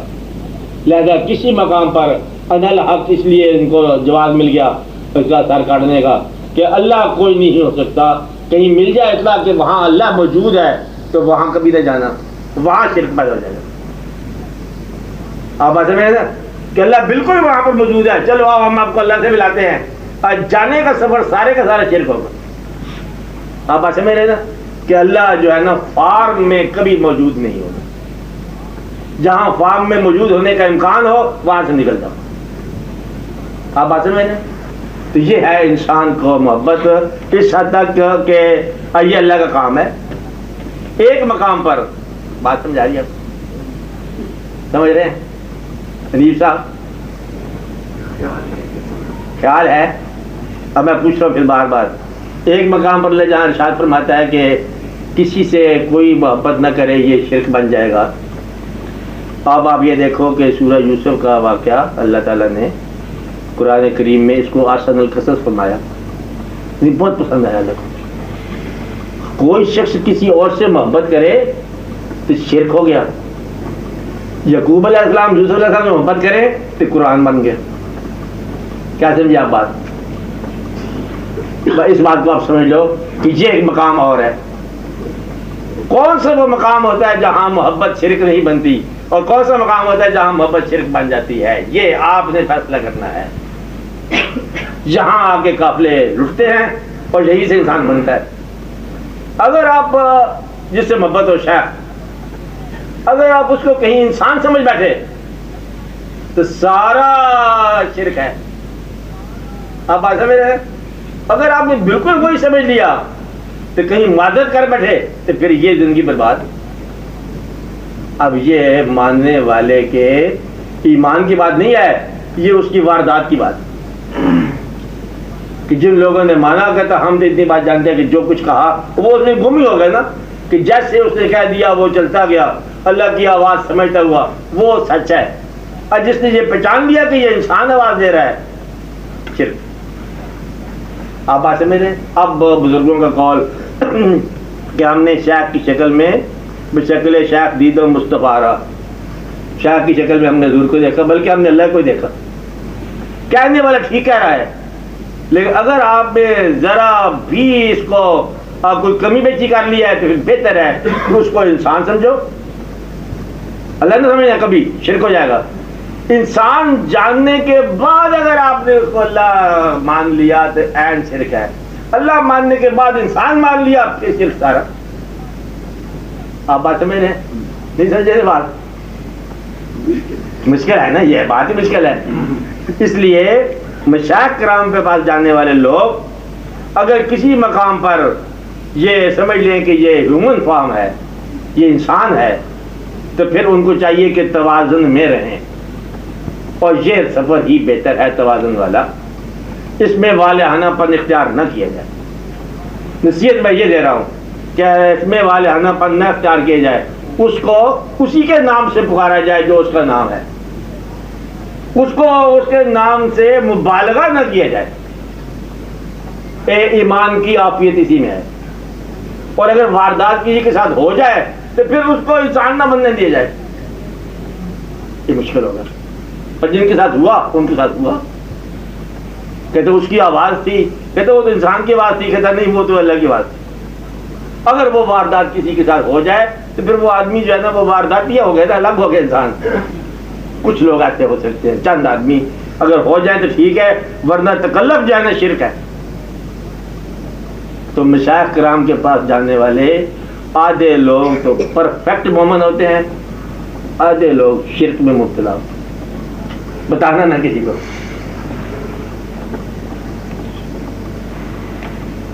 لہذا کسی مقام پر انا الحق اس لیے ان کو جواز مل گیا اس کا سر کاٹنے کا کہ اللہ کوئی نہیں ہو سکتا، کہیں مل جائے اطلاع کہ وہاں اللہ موجود ہے تو وہاں کبھی نہ جانا، وہاں شرک پیدا ہو جائے گا۔ آپ بات سمجھ رہے ہیں نا کہ اللہ بالکل وہاں پر موجود ہے، چلو آؤ ہم آپ کو اللہ سے ملاتے ہیں، اور جانے کا سفر سارے کا سارا شرک ہوگا۔ آپ بات سمجھ رہے نا کہ اللہ جو ہے نا فارم میں کبھی موجود نہیں ہوگا، جہاں فارم میں موجود ہونے کا امکان ہو وہاں سے نکل جاؤ۔ آپ بات سمجھ رہے؟ تو یہ ہے انسان کو محبت اس حد تک کہ یہ اللہ کا کام ہے۔ ایک مقام پر بات سمجھا رہی ہے، سمجھ رہے ہیں حنیف صاحب؟ خیال ہے؟ اب میں پوچھ رہا ہوں پھر بار بار، ایک مقام پر اللہ جہاں ارشاد فرماتا ہے کہ کسی سے کوئی محبت نہ کرے یہ شرک بن جائے گا۔ اب آپ یہ دیکھو کہ سورہ یوسف کا واقعہ اللہ تعالیٰ نے قرآن کریم میں اس کو احسن القصص فرمایا، مجھے بہت پسند آیا۔ دیکھو کوئی شخص کسی اور سے محبت کرے تو شرک ہو گیا، یعقوب علیہ السلام یوسف علیہ السلام سے محبت کرے تو قرآن بن گیا۔ کیا سمجھے آپ بات؟ اس بات کو آپ سمجھ لو کہ یہ ایک مقام اور ہے۔ کون سا وہ مقام ہوتا ہے جہاں محبت شرک نہیں بنتی، اور کون سا مقام ہوتا ہے جہاں محبت شرک بن جاتی ہے؟ یہ آپ نے فیصلہ کرنا ہے۔ یہاں آ کے قافلے لٹتے ہیں اور یہی سے انسان بنتا ہے۔ اگر آپ جس سے محبت ہو شیخ، اگر آپ اس کو کہیں انسان سمجھ بیٹھے تو سارا شرک ہے۔ آپ بات سمجھ رہے ہیں؟ اگر آپ نے بالکل وہی سمجھ لیا تو کہیں معذرت کر بیٹھے تو پھر یہ زندگی برباد۔ اب یہ ماننے والے کے ایمان کی بات نہیں ہے، یہ اس کی واردات کی بات، کہ جن لوگوں نے مانا کہتا ہم تو اتنی بات جانتے ہیں کہ جو کچھ کہا وہ اس میں گم ہی ہو گئے نا، کہ جیسے اس نے کہہ دیا وہ چلتا گیا، اللہ کی آواز سمجھتا ہوا وہ سچ ہے۔ اور جس نے یہ پہچان لیا کہ یہ انسان آواز دے رہا ہے، شرک۔ آپ بات سمجھ رہے ہیں؟ اب بزرگوں کا قول کہ ہم نے شیخ کی شکل میں بشکل شیخ دید و مصطفیٰ رہا، شیخ کی شکل میں ہم نے حضور کو دیکھا، بلکہ ہم نے اللہ کو دیکھا۔ کہنے والا ٹھیک کہہ رہا ہے، لیکن اگر آپ نے ذرا بھی اس کو کوئی کمی بیچی کر لیا ہے تو پھر بہتر ہے کہ اس کو انسان سمجھو۔ اللہ نہ سمجھنا، کبھی شرک ہو جائے گا۔ انسان جاننے کے بعد اگر آپ نے اس کو اللہ مان لیا تو عین شرک ہے، اللہ ماننے کے بعد انسان مان لیا پھر شرک سارا۔ آپ بات سمجھ رہے ہیں؟ نہیں سمجھ رہے؟ بات مشکل ہے نا، یہ بات ہی مشکل ہے۔ اس لیے مشائخ کرام کے پاس جانے والے لوگ اگر کسی مقام پر یہ سمجھ لیں کہ یہ ہیومن فارم ہے، یہ انسان ہے، تو پھر ان کو چاہیے کہ توازن میں رہیں، اور یہ سفر ہی بہتر ہے توازن والا۔ اس میں والہانہ پن اختیار نہ کیا جائے۔ نصیحت میں یہ دے رہا ہوں کہ اس میں والہانہ پن نہ اختیار کیا جائے، اس کو اسی کے نام سے پکارا جائے جو اس کا نام ہے، اس کو اس کے نام سے مبالغہ نہ کیا جائے۔ ایمان کی عافیت اسی میں ہے، اور اگر واردات کسی کے ساتھ ہو جائے تو پھر اس کو انسان نہ بننے دیا جائے، یہ مشکل ہوگا۔ اور جن کے ساتھ ہوا ان کے ساتھ ہوا، کہتے اس کی آواز تھی، کہتے وہ تو انسان کی آواز تھی، کہتا نہیں وہ تو اللہ کی آواز تھی۔ اگر وہ واردات کسی کے ساتھ ہو جائے تو پھر وہ آدمی جو ہے نا وہ واردات ہو گیا تھا، الگ ہو گیا انسان۔ کچھ لوگ ایسے ہو سکتے ہیں، چند آدمی اگر ہو جائے تو ٹھیک ہے، ورنہ تکلف جو ہے نا شرک ہے۔ تو مشائخ کرام کے پاس جانے والے آدھے لوگ تو پرفیکٹ مومن ہوتے ہیں، آدھے لوگ شرک میں مبتلا ہوتے ہیں۔ بتانا نہ کسی کو۔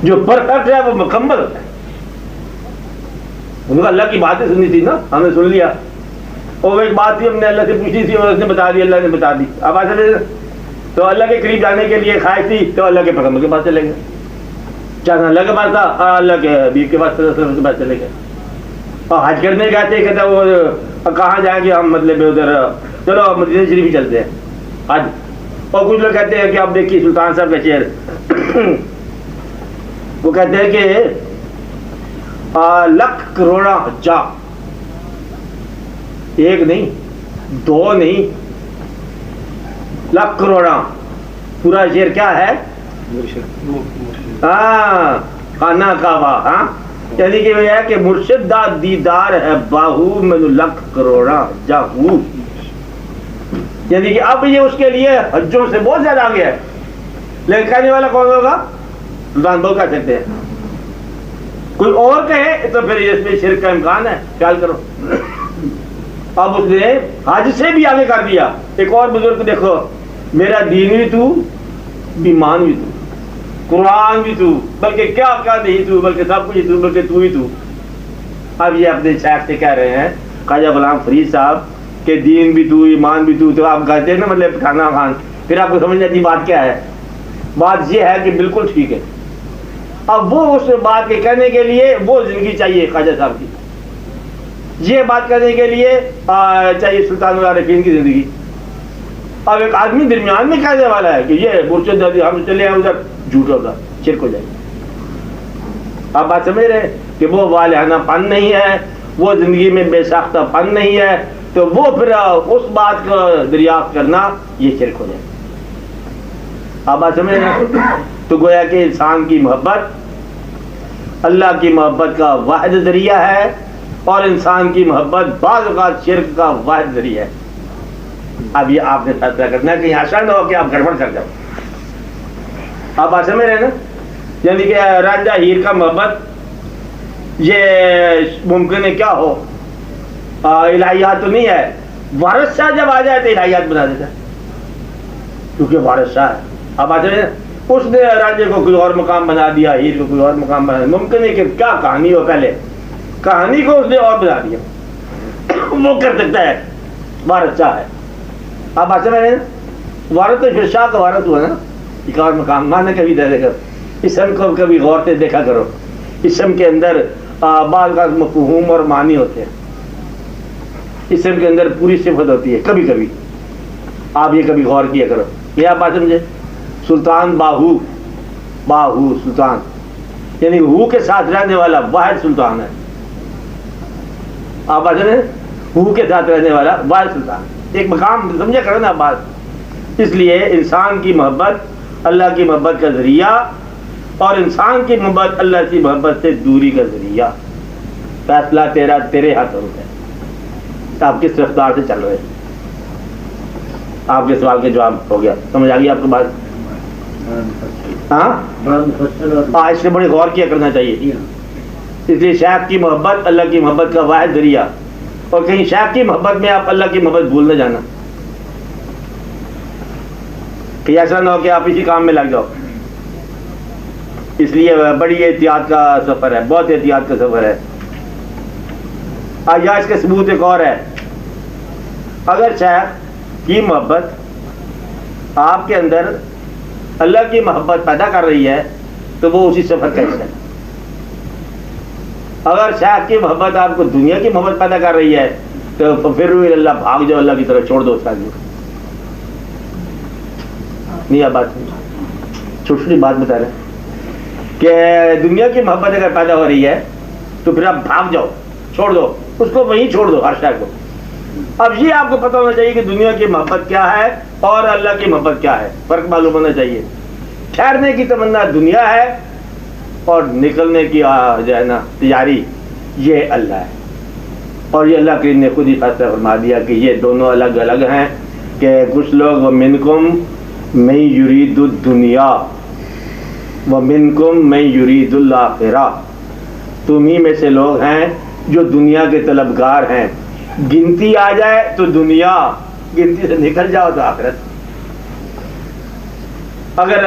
جو پرفیکٹ ہے وہ مکمل ہوتا ہے۔ ان کو اللہ کی باتیں سننی تھی نا، ہم نے سن لیا، اور ایک بات تھی ہم نے اللہ سے پوچھی تھی اور اس نے بتا دی، اللہ نے بتا دی۔ اب ایسے تو اللہ کے قریب جانے کے لیے خواہش تھی تو اللہ کے پیغمبر کے پاس چلے گئے، چاہے اللہ کے پاس تھا اللہ کے حبیب کے پاس چلے گئے۔ اور حج کرنے گئے تھے، کہتا وہ کہاں جائیں گے ہم، مطلب ادھر چلو مدینہ شریف ہی چلتے ہیں حج۔ اور کچھ لوگ کہتے ہیں کہ اب دیکھیے سلطان صاحب کا شعر، وہ کہتے ہیں کہ لکھ کروڑا حجا، ایک نہیں دو نہیں لاکھ کروڑا۔ پورا شعر کیا ہے؟ خانہ کعبہ، ہاں، یعنی کہ یہ ہے کہ مرشد دا دیدار ہے باہو میں لکھ کروڑا جاہو، یعنی کہ اب یہ اس کے لیے حجوں سے بہت زیادہ آ گیا ہے۔ لیکن کہنے والا کون ہوگا؟ سلطان بہو کہہ سکتے ہیں، کوئی اور کہے تو پھر اس میں شرک کا امکان ہے، خیال کرو۔ اب اس نے حج سے بھی آگے کر دیا۔ ایک اور بزرگ دیکھو، میرا دین بھی تو، ایمان بھی تو، قرآن بھی تو، بلکہ کیا کیا نہیں تو، بلکہ سب کچھ تو، بلکہ تو ہی تو۔ اب یہ اپنے شیخ سے کہہ رہے ہیں خواجہ غلام فرید صاحب کہ دین بھی تو، ایمان بھی تو آپ کہتے ہیں نا مطلب کھانا خان، پھر آپ کو سمجھ آتی بات کیا ہے۔ بات یہ ہے کہ بالکل ٹھیک ہے۔ اب وہ اس بات کے کہنے کے لیے وہ زندگی چاہیے خواجہ صاحب کی، یہ بات کرنے کے لیے چاہیے سلطان العارفین کی زندگی۔ اب ایک آدمی درمیان میں کہنے والا ہے کہ یہ مرشد ہم چلے ہیں ادھر، جھوٹ ہوگا، شرک ہو جائے گا۔ آپ بات سمجھ رہے ہیں کہ وہ والہانہ پن نہیں ہے، وہ زندگی میں بے ساختہ پن نہیں ہے، تو وہ پھر اس بات کو دریافت کرنا یہ شرک ہو جائے گا۔ آپ بات سمجھ رہے ہیں؟ تو گویا کہ انسان کی محبت اللہ کی محبت کا واحد ذریعہ ہے، اور انسان کی محبت بعض اوقات شرک کا واحد ذریعہ ہے۔ اب یہ آپ نے فیصلہ کرنا ہے کہ ایسا نہ ہو کہ آپ گڑبڑ کر جاؤ۔ آپ بات سمجھ رہے ہیں نا؟ یعنی کہ رانجھا ہیر کا محبت یہ ممکن ہے کیا ہو، الہیات تو نہیں ہے۔ وارث شاہ جب آ جائے تو الہیات بنا دیتا ہے، کیونکہ وارث شاہ ہے۔ آپ بات سمجھ رہے ہیں؟ اس نے رانجھے کو کوئی اور مقام بنا دیا، ہیر کو کوئی اور مقام بنا دیا۔ ممکن ہے کہ کیا کہانی ہو، پہلے کہانی کو اس نے اور بنا دیا، وہ کر سکتا ہے، وارث شاہ ہے۔ آپ بات سمجھ رہے ہیں؟ وارث تو پھر شاہ کا وارث ہوا نا، ایک اور مقام مانا کبھی دے دے کر۔ اسم کو کبھی غور سے دیکھا کرو، اسم کے اندر بعض کا مفہوم اور معنی ہوتے ہیں، اسم کے اندر پوری صفت ہوتی ہے کبھی کبھی، آپ یہ کبھی غور کیا کرو، یہ آپ بات سمجھے؟ سلطان باہو، باہو سلطان یعنی ہو کے ساتھ رہنے والا واحد سلطان ہے. آپ بات سمجھے؟ ہو کے ساتھ رہنے والا واحد سلطان، ایک مقام سمجھا کرو نا بات. اس لیے انسان کی محبت اللہ کی محبت کا ذریعہ، اور انسان کی محبت اللہ کی محبت سے دوری کا ذریعہ. فیصلہ تیرا، تیرے ہاتھوں میں ہے، آپ کس رفتار سے چل رہے ہیں. آپ کے سوال کے جواب ہو گیا، سمجھ آ گئی آپ کو بات؟ ہاں، اس سے بڑے غور کیا کرنا چاہیے. اس لیے شیخ کی محبت اللہ کی محبت کا واحد ذریعہ، اور کہیں شیخ کی محبت میں آپ اللہ کی محبت بھول نہ جانا، کہ ایسا نہ ہو کہ آپ اسی کام میں لگ جاؤ. اس لیے بڑی احتیاط کا سفر ہے، بہت احتیاط کا سفر ہے. آج اس کے ثبوت ایک اور ہے. اگر شیخ کی محبت آپ کے اندر اللہ کی محبت پیدا کر رہی ہے تو وہ اسی سفر کا حصہ ہے. اگر شیخ کی محبت آپ کو دنیا کی محبت پیدا کر رہی ہے تو پھر اللہ، بھاگ جاؤ اللہ کی طرف، چھوڑ دو اس آدمی کو. نہیں آپ بات چھوٹی چھوٹی بات بتا رہے ہیں کہ دنیا کی محبت اگر پیدا ہو رہی ہے تو پھر آپ بھاگ جاؤ، چھوڑ دو اس کو، وہیں چھوڑ دو ہر شے کو. اب یہ آپ کو پتہ ہونا چاہیے کہ دنیا کی محبت کیا ہے اور اللہ کی محبت کیا ہے، فرق معلوم ہونا چاہیے. ٹھہرنے کی تمنا دنیا ہے اور نکلنے کی جو ہے نا تیاری یہ اللہ ہے. اور یہ اللہ کریم نے خود ہی فیصلہ فرما دیا کہ یہ دونوں الگ الگ ہیں. کہ کچھ لوگ ومنکم من یرید الدنیا ومنکم من یرید الآخرہ، تمہیں میں سے لوگ ہیں جو دنیا کے طلبگار ہیں. گنتی آ جائے تو دنیا، گنتی سے نکل جاؤ تو آخرت. اگر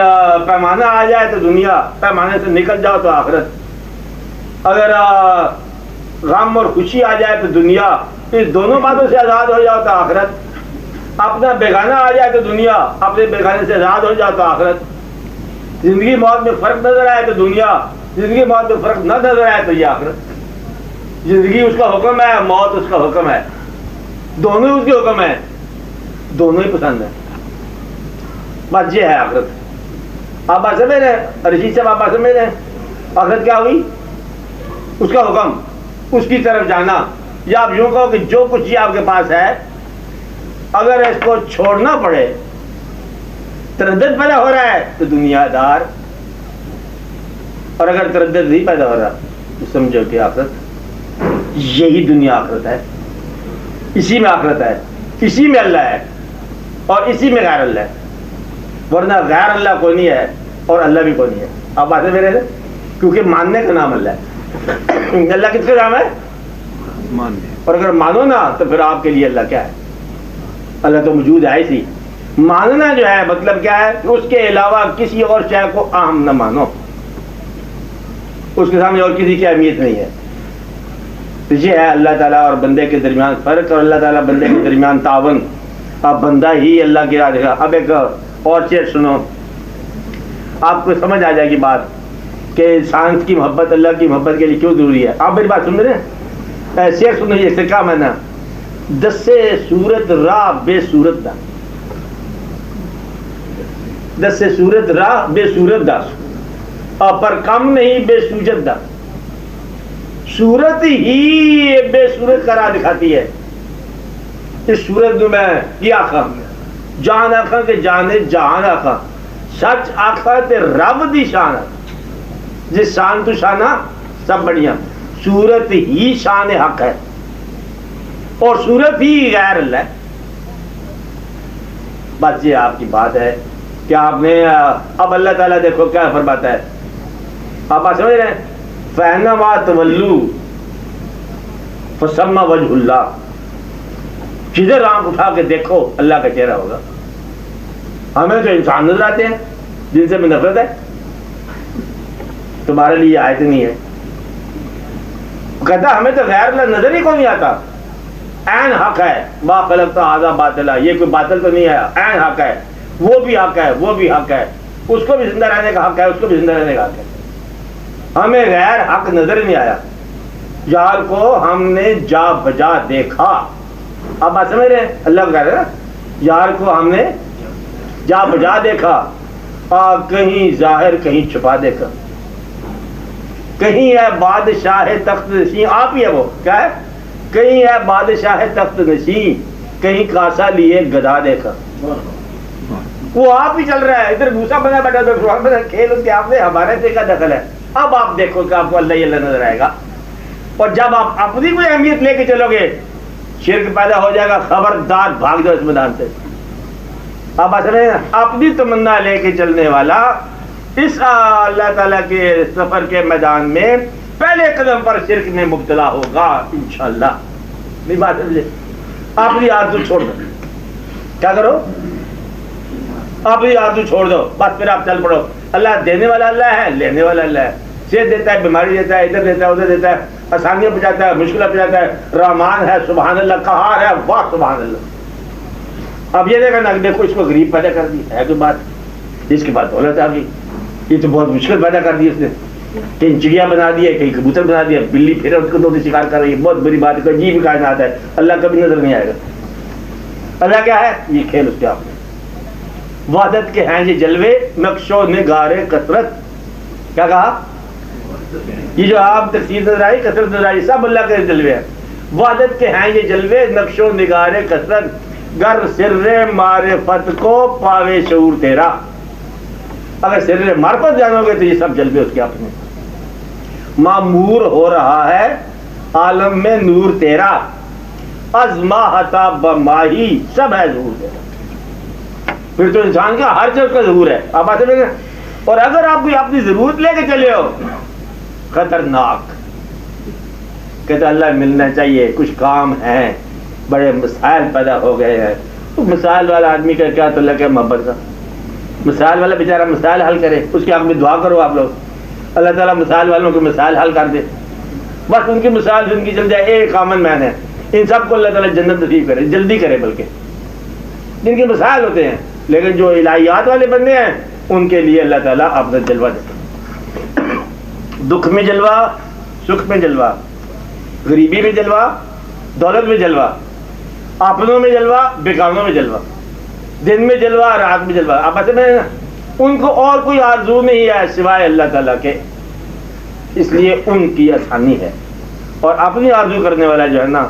پیمانہ آ جائے تو دنیا، پیمانے سے نکل جاؤ تو آخرت. اگر غم اور خوشی آ جائے تو دنیا، اس دونوں باتوں سے آزاد ہو جاؤ تو آخرت. اپنا بیگانہ آ جائے تو دنیا، اپنے بیگانے سے آزاد ہو جاؤ تو آخرت. زندگی موت میں فرق نظر آئے تو دنیا، زندگی موت میں فرق نہ نظر آئے تو یہ آخرت. زندگی اس کا حکم ہے، موت اس کا حکم ہے، دونوں اس کے حکم ہے، دونوں ہی پسند ہے. بس یہ ہے آخرت. آپ بات سمجھ رہے ہیں رشید صاحب؟ آپ بات سمجھ رہے ہیں؟ آخرت کیا ہوئی؟ اس کا حکم، اس کی طرف جانا. یا آپ یوں کہو کہ جو کچھ یہ آپ کے پاس ہے اگر اس کو چھوڑنا پڑے، تردد پیدا ہو رہا ہے تو دنیا دار، اور اگر تردد نہیں پیدا ہو رہا تو سمجھو کہ آخرت. یہی دنیا آخرت ہے، اسی میں آخرت ہے، اسی میں اللہ ہے اور اسی میں غیر اللہ ہے. ورنہ غیر اللہ کوئی نہیں ہے اور اللہ بھی کوئی نہیں ہے. آپ باتیں میرے، کیونکہ ماننے کا نام اللہ ہے. اللہ کس کا نام ہے؟ ماننے. اور اگر مانو نا تو پھر آپ کے لیے اللہ کیا ہے؟ اللہ تو موجود ہے اسی. ماننا جو ہے مطلب کیا ہے کہ اس کے علاوہ کسی اور شے کو اہم نہ مانو، اس کے سامنے اور کسی کی اہمیت نہیں ہے. تو یہ ہے اللہ تعالیٰ اور بندے کے درمیان فرق، اور اللہ تعالیٰ بندے کے درمیان تعاون. اب بندہ ہی اللہ کی راہ دکھا. اب ایک اور چیز سنو، آپ کو سمجھ آ جائے گی بات کہ انسان کی محبت اللہ کی محبت کے لیے کیوں ضروری ہے. آپ میری بات سن رہے ہیں؟ شعر سنو، یہ سے کیا معنی؟ دسے صورت راہ بے صورت دا، دسے صورت راہ بے صورت دا، پر کم نہیں بے سوجت دا. صورت ہی بے صورت کا راہ دکھاتی ہے. اس صورت میں کیا آخا جان آخا کہ جانے جہان آخا، سچ آخا تے رب دی شان جس شان تو شانہ سب بڑھیا. صورت ہی شان حق ہے اور صورت ہی غیر اللہ ہے. بس یہ آپ کی بات ہے کہ آپ نے اب اللہ تعالیٰ دیکھو کیا فرماتا ہے. آپ بات سمجھ رہے ہیں؟ فَإِنَّمَا تَوَلُّوا فَثَمَّ وَجْهُ اللَّهِ، جدھر آنکھ اٹھا کے دیکھو اللہ کا چہرہ ہوگا. ہمیں تو انسان نظر آتے ہیں جن سے میں نفرت ہے، تمہارے لیے آیت نہیں ہے. کہتا ہمیں تو غیر اللہ نظر ہی کو نہیں آتا. عین حق ہے، ما خلقت ھذا باطلا، یہ کوئی باطل تو نہیں ہے، عین حق ہے. وہ بھی حق ہے، وہ بھی حق ہے، اس کو بھی زندہ رہنے کا حق ہے، اس کو بھی زندہ رہنے کا حق ہے. ہمیں غیر حق نظر نہیں آیا، یار کو ہم نے جا بجا دیکھا. آپ بات سمجھ رہے ہیں؟ اللہ کو کہہ رہے ہیں یار کو ہم نے جا بجا دیکھا، کہیں ظاہر کہیں چھپا دیکھا، کہیں ہے بادشاہ تخت نشین، آپ ہی ہے وہ، کیا ہے؟ کہیں ہے بادشاہ تخت نشین، کہیں کاسا لیے گدا دیکھا۔ وہ آپ ہی چل رہا ہے، ادھر بھوسا بنا بیٹھا تو کھیل اس کے، آپ نے ہمارے سے کا دخل ہے۔ اب آپ دیکھو کہ آپ کو اللہ ہی اللہ نظر آئے گا، اور جب آپ اپنی کوئی اہمیت لے کے چلو گے شرک پیدا ہو جائے گا، خبردار بھاگ جاؤ اس میدان سے۔ آپ اپنی تمنا لے کے چلنے والا اس اللہ تعالیٰ کے سفر کے میدان میں پہلے قدم پر شرک میں مبتلا ہوگا انشاءاللہ۔ نہیں بات سمجھے؟ اپنی آرزو چھوڑ دو، کیا کرو؟ اپنی آرزو چھوڑ دو، بس پھر آپ چل پڑو۔ اللہ دینے والا اللہ ہے، لینے والا اللہ ہے، صحت دیتا ہے، بیماری دیتا ہے، ادھر دیتا ہے، ادھر دیتا ہے، آسانیاں پہنچاتا ہے، مشکلات پہنچاتا ہے، رحمان ہے، سبحان اللہ، قہار ہے، واہ سبحان اللہ۔ اب یہ دیکھا نا، دیکھو اس کو غریب پیدا کر دی ہے کوئی بات، اس کے بعد دولت آ گئی، یہ تو بہت مشکل پیدا کر دی اس نے، کہیں چڑیا بنا دیا، کہیں کبوتر بنا دیا، بلی پھر اس کو دو شکار کر رہی ہے، بہت بری بات ہے، عجیب کائنات ہے، اللہ کبھی نظر نہیں آئے گا۔ اللہ کیا ہے؟ یہ کھیل اس کے آپ نے وحدت کے ہیں یہ جلوے، نقش و نگار کثرت، کیا کہا؟ یہ جو آپ تقسیم نظر آئی، کثرت نظر آئی، سب اللہ کے جلوے ہیں۔ وحدت کے ہیں یہ جلوے، نقش و نگار کثرت، گر سر معرفت کو پاوے شعور تیرا۔ اگر سر معرفت جانو گے تو یہ سب جلوے اس کے اپنے۔ معمور ہو رہا ہے عالم میں نور تیرا، از ماہتا بماہی سب ہے ظہور تیرا۔ پھر تو انسان کا ہر چیز کا ظہور ہے۔ آپ بات سمجھیں؟ اور اگر آپ کوئی اپنی ضرورت لے کے چلے ہو، خطرناک، کہتے اللہ ملنا چاہیے، کچھ کام ہیں، بڑے مسائل پیدا ہو گئے ہیں۔ تو مسائل والا آدمی کا کیا تو اللہ کے محبت کا، مسائل والا بیچارہ مسائل حل کرے، اس کے حق میں دعا کرو آپ لوگ، اللہ تعالیٰ مسائل والوں کی مسائل حل کر دے، بس ان کی مسائل سے ان کی چل جائے۔ ایک کامن مین ہے، ان سب کو اللہ تعالیٰ جنت نصیب کرے، جلدی کرے، بلکہ جن کے مسائل ہوتے ہیں، لیکن جو الہیات والے بندے ہیں ان کے لیے اللہ تعالیٰ اپنا جلوہ دیتے ہیں۔ دکھ میں جلوہ، سکھ میں جلوہ، غریبی میں جلوہ، دولت میں جلوہ، اپنوں میں جلوہ، بیگانوں میں جلوہ، دن میں جلوہ، رات میں جلوہ۔ آپ ایسے میں ان کو اور کوئی آرزو نہیں ہے سوائے اللہ تعالیٰ کے، اس لیے ان کی آسانی ہے۔ اور اپنی آرزو کرنے والا جو ہے نا،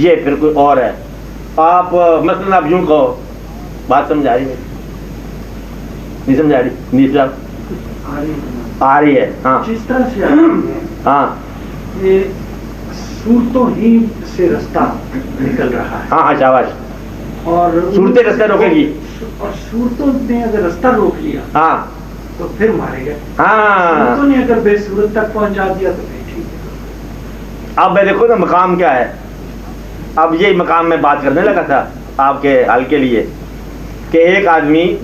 یہ پھر کوئی اور ہے۔ آپ مثلاً آپ یوں کہو، بات سمجھ آ رہی ہے؟ نہیں سمجھ آ رہی؟ نہیں صاحب آ رہی ہے؟ ہاں جس طرح سے ہاں یہ صورتوں ہی سے رستہ نکل رہا ہے، ہاں ہاں شاباش، اور صورتیں رستہ روکے گی، اور صورتوں نے اگر رستہ روک لیا ہاں تو پھر مارے گئے، ہاں۔ صورتوں نے اگر بے صورت تک پہنچا دیا تو پھر ٹھیک ہے۔ اب میں دیکھو نا مقام کیا ہے، اب یہی مقام میں بات کرنے لگا تھا آپ کے حل کے لیے، کہ ایک آدمی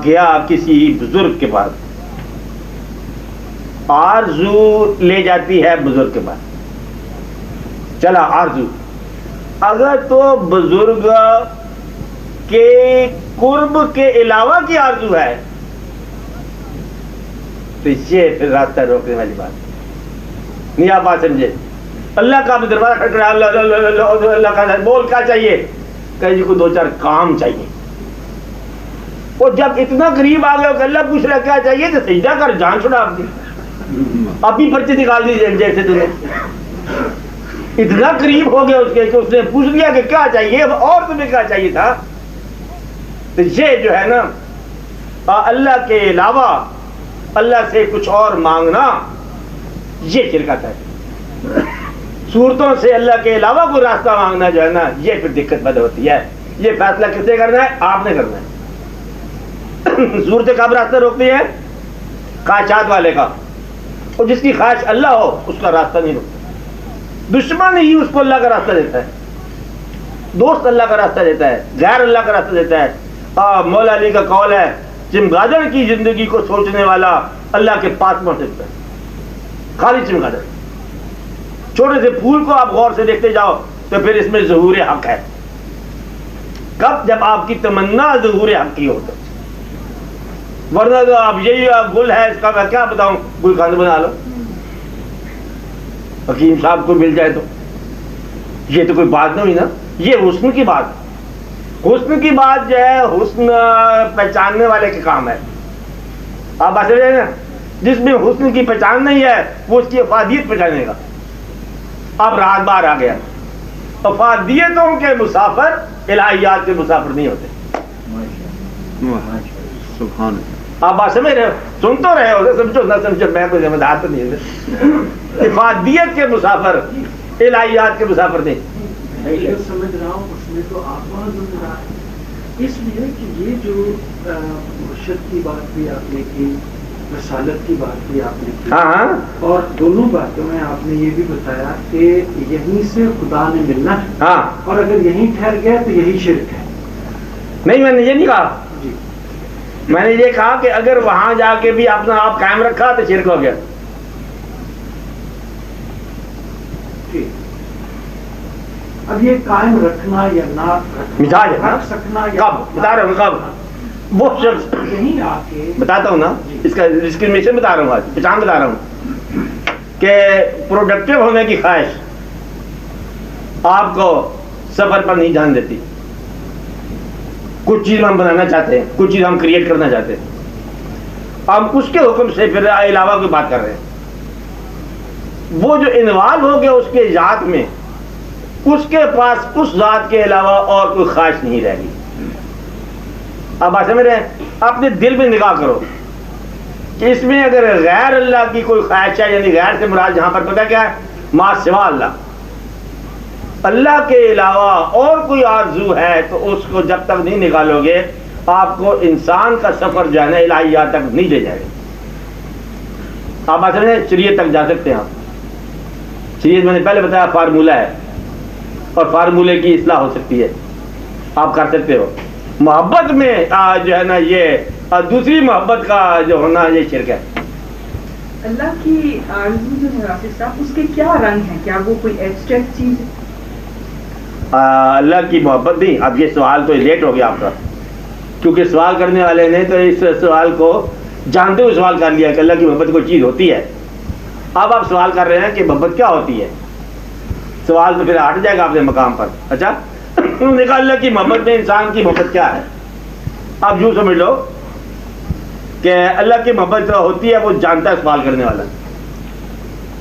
گیا کسی بزرگ کے پاس، آرزو لے جاتی ہے بزرگ کے پاس، چلا آرزو، اگر تو بزرگ کے قرب کے علاوہ کی آرزو ہے تو یہ پھر راستہ روکنے والی بات نہیں۔ آپ بات سمجھے؟ اللہ کا دروازہ کھٹکھٹایا، اللہ کا بول کیا چاہیے، کہ جی کو دو چار کام چاہیے، اور جب اتنا قریب آ گیا کہ اللہ پوچھ رہا کیا چاہیے تو سجدہ کر، جان چھڑا آپ کی، ابھی پرچے نکال دیجیے جیسے تمہیں، اتنا قریب ہو گیا اس کے کہ اس نے پوچھ لیا کہ کیا چاہیے، اور تمہیں کیا چاہیے تھا۔ تو یہ جو ہے نا اللہ کے علاوہ اللہ سے کچھ اور مانگنا، یہ شرکت ہے۔ صورتوں سے اللہ کے علاوہ کوئی راستہ مانگنا جو ہے نا، یہ پھر دقت پیدا ہوتی ہے۔ یہ فیصلہ کس نے کرنا ہے؟ آپ نے کرنا ہے۔ صورتیں کب راستہ روکتی ہیں؟ خواہشات والے کا، اور جس کی خواہش اللہ ہو اس کا راستہ نہیں روکتا۔ دشمن ہی اس کو اللہ کا راستہ دیتا ہے، دوست اللہ کا راستہ دیتا ہے، غیر اللہ کا راستہ دیتا ہے۔ مولا علی کا قول ہے، چمگادڑ کی زندگی کو سوچنے والا اللہ کے پاس پہنچ سکتا ہے، خالی چمگادڑ۔ چھوٹے سے پھول کو آپ غور سے دیکھتے جاؤ تو پھر اس میں ظہور حق ہے۔ کب؟ جب آپ کی تمنا ظہور حق کی ہو تو، ورنہ تو آپ یہی گل ہے، اس کا میں کیا بتاؤں، گل خانے بنا لو، حکیم صاحب کو مل جائے تو، یہ تو کوئی بات نہیں ہوئی نا، یہ حسن کی بات۔ حسن کی بات جو ہے حسن پہچاننے والے کے کام ہے. آپ بات سمجھ رہے ہیں نا؟ جس میں حسن کی پہچان نہیں ہے وہ اس کی افادیت پہچانے گا. اب رات بار آ گیا. افادیتوں کے مسافر الہیات کے مسافر نہیں ہوتے. آپ بات سمجھ رہے ہو؟ سن تو رہے ہو، سمجھو نہ سمجھو میں کوئی ذمہ دار تو نہیں ہے. افادیت کے مسافر الہیات کے مسافر نہیں. میں سمجھ رہا ہوں اس میں تو آسمان نظر آ رہا ہے، اس لیے کہ یہ جو مرشد کی بات بھی آپ نے کی، رسالت کی بات بھی آپ نے کی، ہاں اور دونوں باتوں میں آپ نے یہ بھی بتایا کہ یہیں سے خدا نے ملنا ہے، ہاں. اور اگر یہیں ٹھہر گیا تو یہی شرک ہے. نہیں میں نے یہ نہیں کہا. جی میں نے یہ کہا کہ اگر وہاں جا کے بھی اپنا آپ قائم رکھا تو شرک ہو گیا. ٹھیک. اب یہ قائم رکھنا یا نہ رکھنا، مثال ہے رکھ سکنا یا کب بتا رہا ہوں کب وہ شخص یہیں آ کے بتاتا ہوں نا. اس کا ڈسکریمنیشن بتا رہا ہوں، آج پہچان بتا رہا ہوں کہ پروڈکٹیو ہونے کی خواہش آپ کو سفر پر نہیں جان دیتی. کچھ چیز ہم بنانا چاہتے ہیں، کچھ چیز ہم کریٹ کرنا چاہتے ہیں، ہم اس کے حکم سے پھر علاوہ کوئی بات کر رہے ہیں. وہ جو انوالو ہو گیا اس کے ذات میں، اس کے پاس اس ذات کے علاوہ اور کوئی خواہش نہیں رہ گئی. اب بات سمجھ رہے ہیں؟ اپنے دل میں نگاہ کرو کہ اس میں اگر غیر اللہ کی کوئی خواہش ہے، یعنی غیر سے مراد جہاں پر پتہ کیا ہے، ما سوا اللہ، اللہ کے علاوہ اور کوئی آرزو ہے تو اس کو جب تک نہیں نکالو گے آپ کو انسان کا سفر جو ہے نا الہیات تک نہیں لے جائے گا. آپ بات سمجھیں؟ شریعت تک جا سکتے ہیں آپ. شریعت میں نے پہلے بتایا فارمولہ ہے، اور فارمولے کی اصلاح ہو سکتی ہے، آپ کر سکتے ہو. محبت میں جو ہے نا یہ دوسری محبت کا جو ہونا یہ شرک ہے. اللہ کی آرزو جو ہے رافع صاحب، اس کے کیا رنگ ہیں؟ کیا وہ کوئی ایبسٹریکٹ چیز ہے؟ اللہ کی محبت نہیں. اب یہ سوال تو لیٹ ہو گیا آپ کا، کیونکہ سوال کرنے والے نے تو اس سوال کو جانتے ہوئے سوال کر لیا کہ اللہ کی محبت کوئی چیز ہوتی ہے. اب آپ سوال کر رہے ہیں کہ محبت کیا ہوتی ہے. سوال تو پھر ہٹ جائے گا اپنے مقام پر. اچھا انہوں نے کہا اللہ کی محبت میں انسان کی محبت کیا ہے. آپ یوں سمجھ لو کہ اللہ کی محبت جو ہوتی ہے وہ جانتا ہے سوال کرنے والا.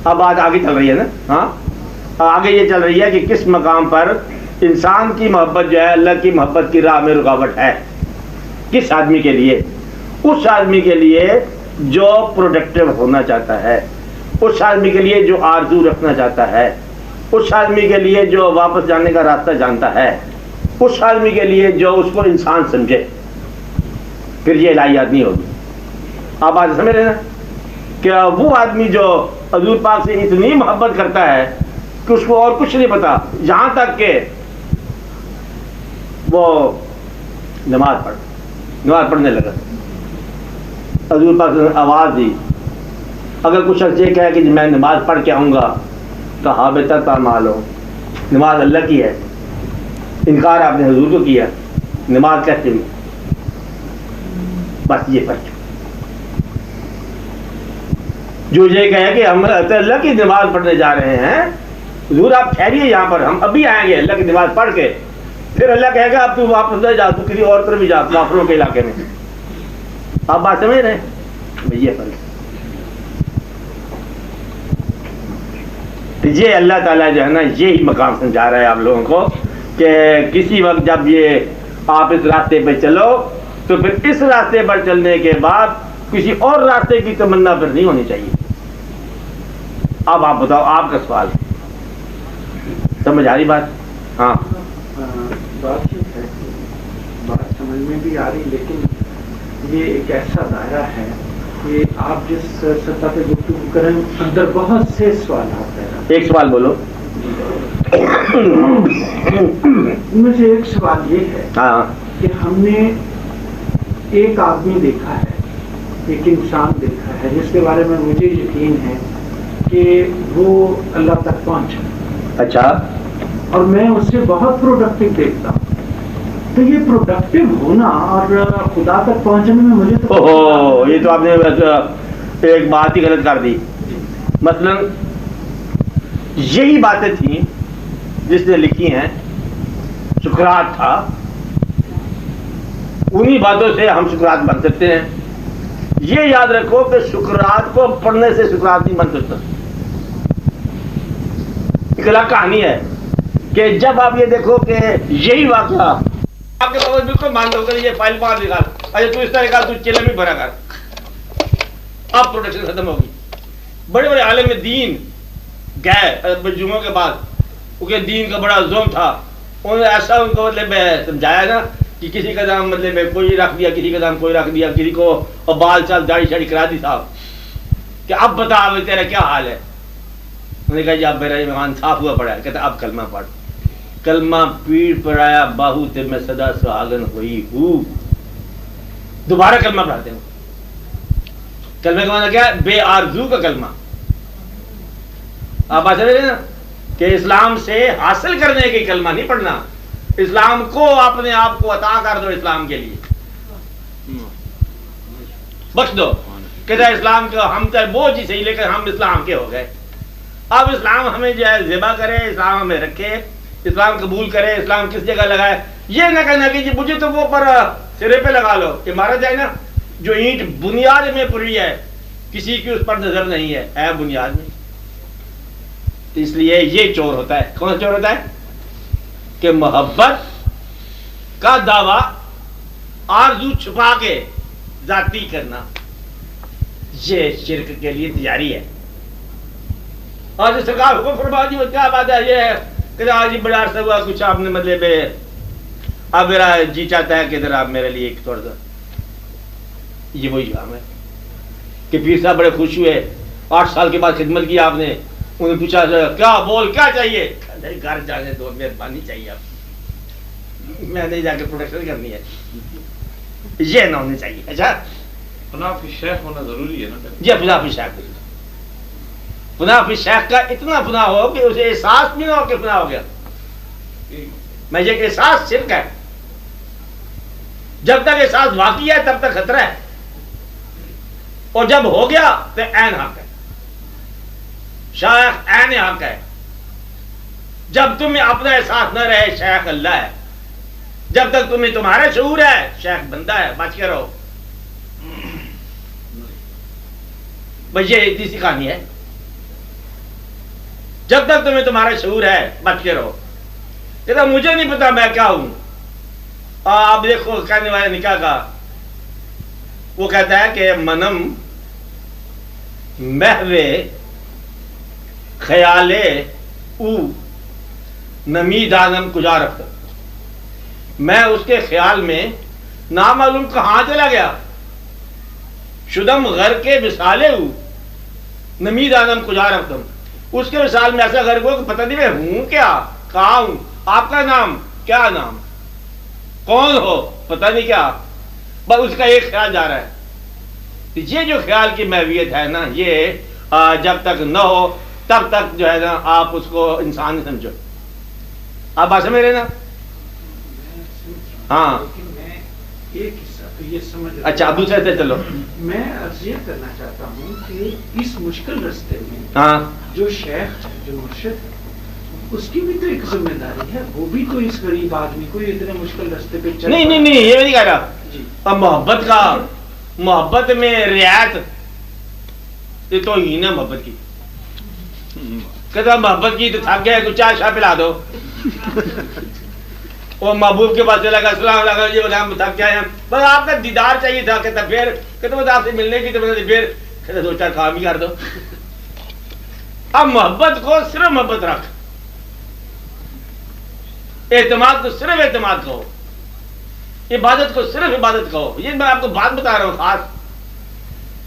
اب بات آگے چل رہی ہے نا. ہاں آگے یہ چل رہی ہے کہ کس مقام پر انسان کی محبت جو ہے اللہ کی محبت کی راہ میں رکاوٹ ہے. کس آدمی کے لیے؟ اس آدمی کے لیے جو پروڈکٹیو ہونا چاہتا ہے، اس آدمی کے لیے جو آرزو رکھنا چاہتا ہے، اس آدمی کے لیے جو واپس جانے کا راستہ جانتا ہے، اس آدمی کے لیے جو اس کو انسان سمجھے. پھر یہ الہیات نہیں ہوگی. آپ آج سمجھ رہے نا کہ وہ آدمی جو حضور پاک سے اتنی محبت کرتا ہے کہ اس کو اور کچھ نہیں پتا، یہاں تک کہ وہ نماز پڑھنے لگا. حضور پاک نے آواز دی. اگر کچھ شخص یہ کہے کہ میں نماز پڑھ کے آؤں گا تو حابطہ تعمالو، نماز اللہ کی ہے. انکار آپ نے حضور کو کیا، نماز کیسے ہوئی؟ بس یہ فرق. جو یہ کہے کہ ہم اللہ کی نماز پڑھنے جا رہے ہیں، حضور آپ ٹھہریے یہاں پر، ہم ابھی آئیں گے اللہ کی نماز پڑھ کے. پھر اللہ کہے گا اب تو واپس نہ جا، تو کسی اور طرف بھی جا، کافروں کے علاقے میں. آپ بات سمجھ رہے ہیں؟ یہ فرق. یہ اللہ تعالیٰ جو ہے نا یہی مقام سمجھا رہا ہے آپ لوگوں کو کہ کسی وقت جب یہ آپ اس راستے پہ چلو تو پھر اس راستے پر چلنے کے بعد کسی اور راستے کی تمنا پھر نہیں ہونی چاہیے. اب آپ بتاؤ، آپ کا سوال سمجھ آ رہی بات؟ ہاں بات ٹھیک ہے، بات سمجھ میں بھی آ رہی، لیکن یہ ایک ایسا دائرہ ہے کہ آپ جس سطح پہ گفتگو کریں اندر بہت سے سوالات ہیں. ایک سوال بولو. ان میں سے ایک سوال یہ ہے ہاں کہ ہم نے ایک آدمی دیکھا ہے، ایک انسان دیکھا ہے جس کے بارے میں مجھے یقین ہے کہ وہ اللہ تک پہنچا. اچھا. اور میں اسے بہت پروڈکٹیو دیکھتا ہوں. تو یہ پروڈکٹیو ہونا اور خدا تک پہنچنے میں مجھے تو یہ تو آپ نے ایک بات ہی غلط کر دی. مثلا یہی باتیں تھیں جس نے لکھی ہیں. سقراط تھا، انہی باتوں سے ہم شکرات بن سکتے ہیں. یہ یاد رکھو کہ شکرات کو پڑھنے سے شکرات نہیں بن سکتا. ایک الگ کہانی ہے کہ جب آپ یہ دیکھو کہ یہی واقعہ آپ کے پاس بالکل مان لو کہ یہ فائل باہر نکال, اچھا تو اس طرح کا تو چلے میں بھرا کر, اب پروڈکشن ختم ہوگی. بڑے بڑے عالم دین گئے جمعوں کے بعد, کیونکہ دین کا بڑا زوم تھا, انہوں نے ایسا ان کو مطلب سمجھایا نا کہ کسی کا نام مطلب کوئی رکھ دیا, کسی کا نام کوئی رکھ دیا, کسی کو بال چال داڑھی شاڑی کرا دی صاحب کہ اب بتا تیرا کیا حال ہے. انہوں نے کہا جی اب میرا ایمان صاف ہوا پڑا ہے. کہتا اب کلمہ پڑھ. کلمہ پیڑ پڑایا باہو تے میں صدا سہاگن ہوئی ہوں. دوبارہ کلمہ پڑھاتے ہیں. کلمہ کا معنی کیا ہے؟ بے آرزو کا کلمہ. آپ بات سمجھ رہے ہیں نا کہ اسلام سے حاصل کرنے کی کلمہ نہیں پڑھنا, اسلام کو اپنے آپ کو عطا کر دو اسلام کے لیے, بخش دو. کہتا ہے اسلام کا ہم چاہے بوجھ ہی صحیح لیکن ہم اسلام کے ہو گئے. اب اسلام ہمیں جو ہے ذبح کرے, اسلام ہمیں رکھے, اسلام قبول کرے, اسلام کس جگہ لگائے. یہ نہ کہنا کہ جی مجھے تو وہ پر سرے پہ لگا لو. عمارت ہے نا جو اینٹ بنیاد میں پڑی ہے کسی کی اس پر نظر نہیں ہے بنیاد میں. اس لیے یہ چور ہوتا ہے. کون سا چور ہوتا ہے کہ محبت کا دعویٰ آرزو چھپا کے ذاتی کرنا, یہ شرک کے لیے تیاری ہے. اور جو سرکار حکم فرما جی وہ کیا بات ہے, یہ ہے کہ آج بڑا عرصہ ہوا کچھ آپ نے مطلب اب میرا جی چاہتا ہے کہ ذرا آپ میرے لیے ایک تھوڑا سا. یہ وہی جواب ہے کہ پیر صاحب بڑے خوش ہوئے, 8 سال کے بعد خدمت کی آپ نے. انہوں نے پوچھا کیا بول کیا چاہیے؟ گھر جانے دو, مہربانی چاہیے آپ, میں نہیں جا کے پروڈکشن کرنی ہے, یہ نہ ہونی چاہیے. اچھا پناہ فی شیخ ہونا ضروری ہے نا جی, پناہ فی شیخ. پناہ فی شیخ کا اتنا پناہ ہو کہ اسے احساس بھی نہ ہو کہ پناہ ہو گیا. میں یہ کہ احساس شرک ہے, جب تک احساس واقعی ہے تب تک خطرہ ہے, اور جب ہو گیا تو عین حق ہے. شیخ عین حق ہے. جب تمہیں اپنا احساس نہ رہے شیخ اللہ ہے, جب تک تمہیں تمہارا شعور ہے شیخ بندہ ہے, بچ کے رہو. بھئی یہ اتنی سی کہانی ہے. جب تک تمہیں تمہارا شعور ہے بچ کے رہو. کہتا مجھے نہیں پتا میں کیا ہوں. آپ دیکھو کہنے والے نکاح کا وہ کہتا ہے کہ منم محوے خیالے او نمی دانم کجا رکھتا. میں اس کے خیال میں نامعلوم کہاں چلا گیا. شدم غر کے مثالے او نمی دانم کجا رکھتا. اس کے مثال میں ایسا غرق ہو کہ پتہ نہیں میں ہوں کیا, کہاں ہوں. آپ کا نام کیا, نام کون ہو پتہ نہیں کیا, بس اس کا ایک خیال جا رہا ہے. یہ جو خیال کی محویت ہے نا, یہ جب تک نہ ہو تب تک جو ہے نا آپ اس کو انسان نہیں سمجھو. آپ بات سمجھ رہے نا؟ ہاں ایک حصہ تو یہ سمجھ. اچھا اب دوسرے سے چلو. میں عرض یہ کرنا چاہتا ہوں کہ اس مشکل رستے میں ہاں جو شیخ جو مرشد اس کی بھی تو ایک ذمہ داری ہے. وہ بھی تو اس غریب آدمی کو اتنے مشکل رستے پہ چل نہیں نہیں نہیں یہ نہیں کہہ رہا. جی اب محبت کا, محبت میں رعایت یہ تو ہی نا محبت کی. کہتا محبت کی تو تھک گیا, کچھ چائے شاہ پلا دو. وہ محبوب کے پاس چلا گیا, السلام علیکم جی بولے ہم تھک گئے ہیں, بس آپ کا دیدار چاہیے تھا. کہتا پھر کہتا بس آپ سے ملنے کی تو پھر کہتا 2-4 کام ہی کر دو. اب محبت کو صرف محبت رکھ, اعتماد کو صرف اعتماد کہو, عبادت کو صرف عبادت کہو. یہ میں آپ کو بات بتا رہا ہوں خاص,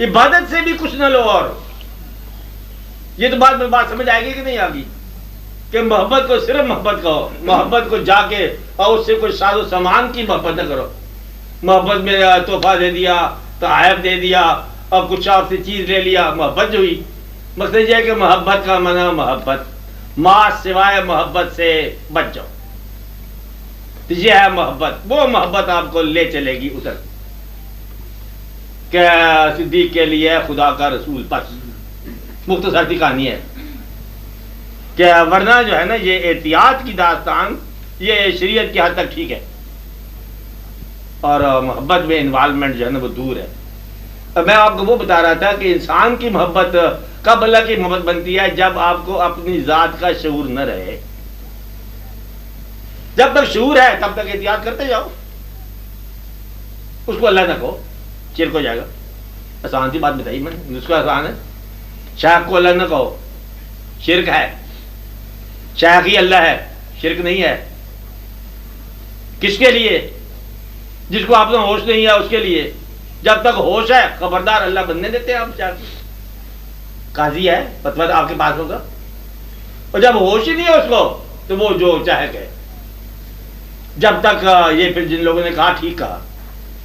عبادت سے بھی کچھ نہ لو. اور یہ تو بات میں بات سمجھ آئے گی کہ نہیں آگی کہ محبت کو صرف محبت کہو. محبت کو جا کے اور اس سے کوئی ساز و سامان کی محبت نہ کرو. محبت میں تحفہ دے دیا, تحائف دے دیا اور کچھ اور سے چیز لے لیا, محبت جو ہوئی. مقصد یہ ہے کہ محبت کا معنی محبت, ماں سوائے محبت سے بچ جاؤ. یہ ہے محبت. وہ محبت آپ کو لے چلے گی ادھر کہ صدیق کے لیے خدا کا رسول. بس مختصر سی کہانی ہے کہ ورنہ جو ہے نا یہ احتیاط کی داستان یہ شریعت کی حد تک ٹھیک ہے, اور محبت میں انوالومنٹ جو ہے نا وہ دور ہے. میں آپ کو وہ بتا رہا تھا کہ انسان کی محبت کب اللہ کی محبت بنتی ہے؟ جب آپ کو اپنی ذات کا شعور نہ رہے. جب تک شعور ہے تب تک احتیاط کرتے جاؤ. اس کو اللہ نہ کہو، شرک ہو جائے گا. آسان سی بات بتائی میں نے، اس کو آسان ہے. شیخ کو اللہ نہ کہو، شرک ہے. شیخ ہی اللہ ہے، شرک نہیں ہے. کس کے لیے؟ جس کو آپ نے ہوش نہیں ہے اس کے لیے. جب تک ہوش ہے خبردار اللہ بننے دیتے ہیں. آپ قاضی ہے، فتویٰ آپ کے پاس ہوگا. اور جب ہوش ہی نہیں ہے اس کو تو وہ جو چاہے کہ جب تک یہ پھر جن لوگوں نے کہا ٹھیک کہا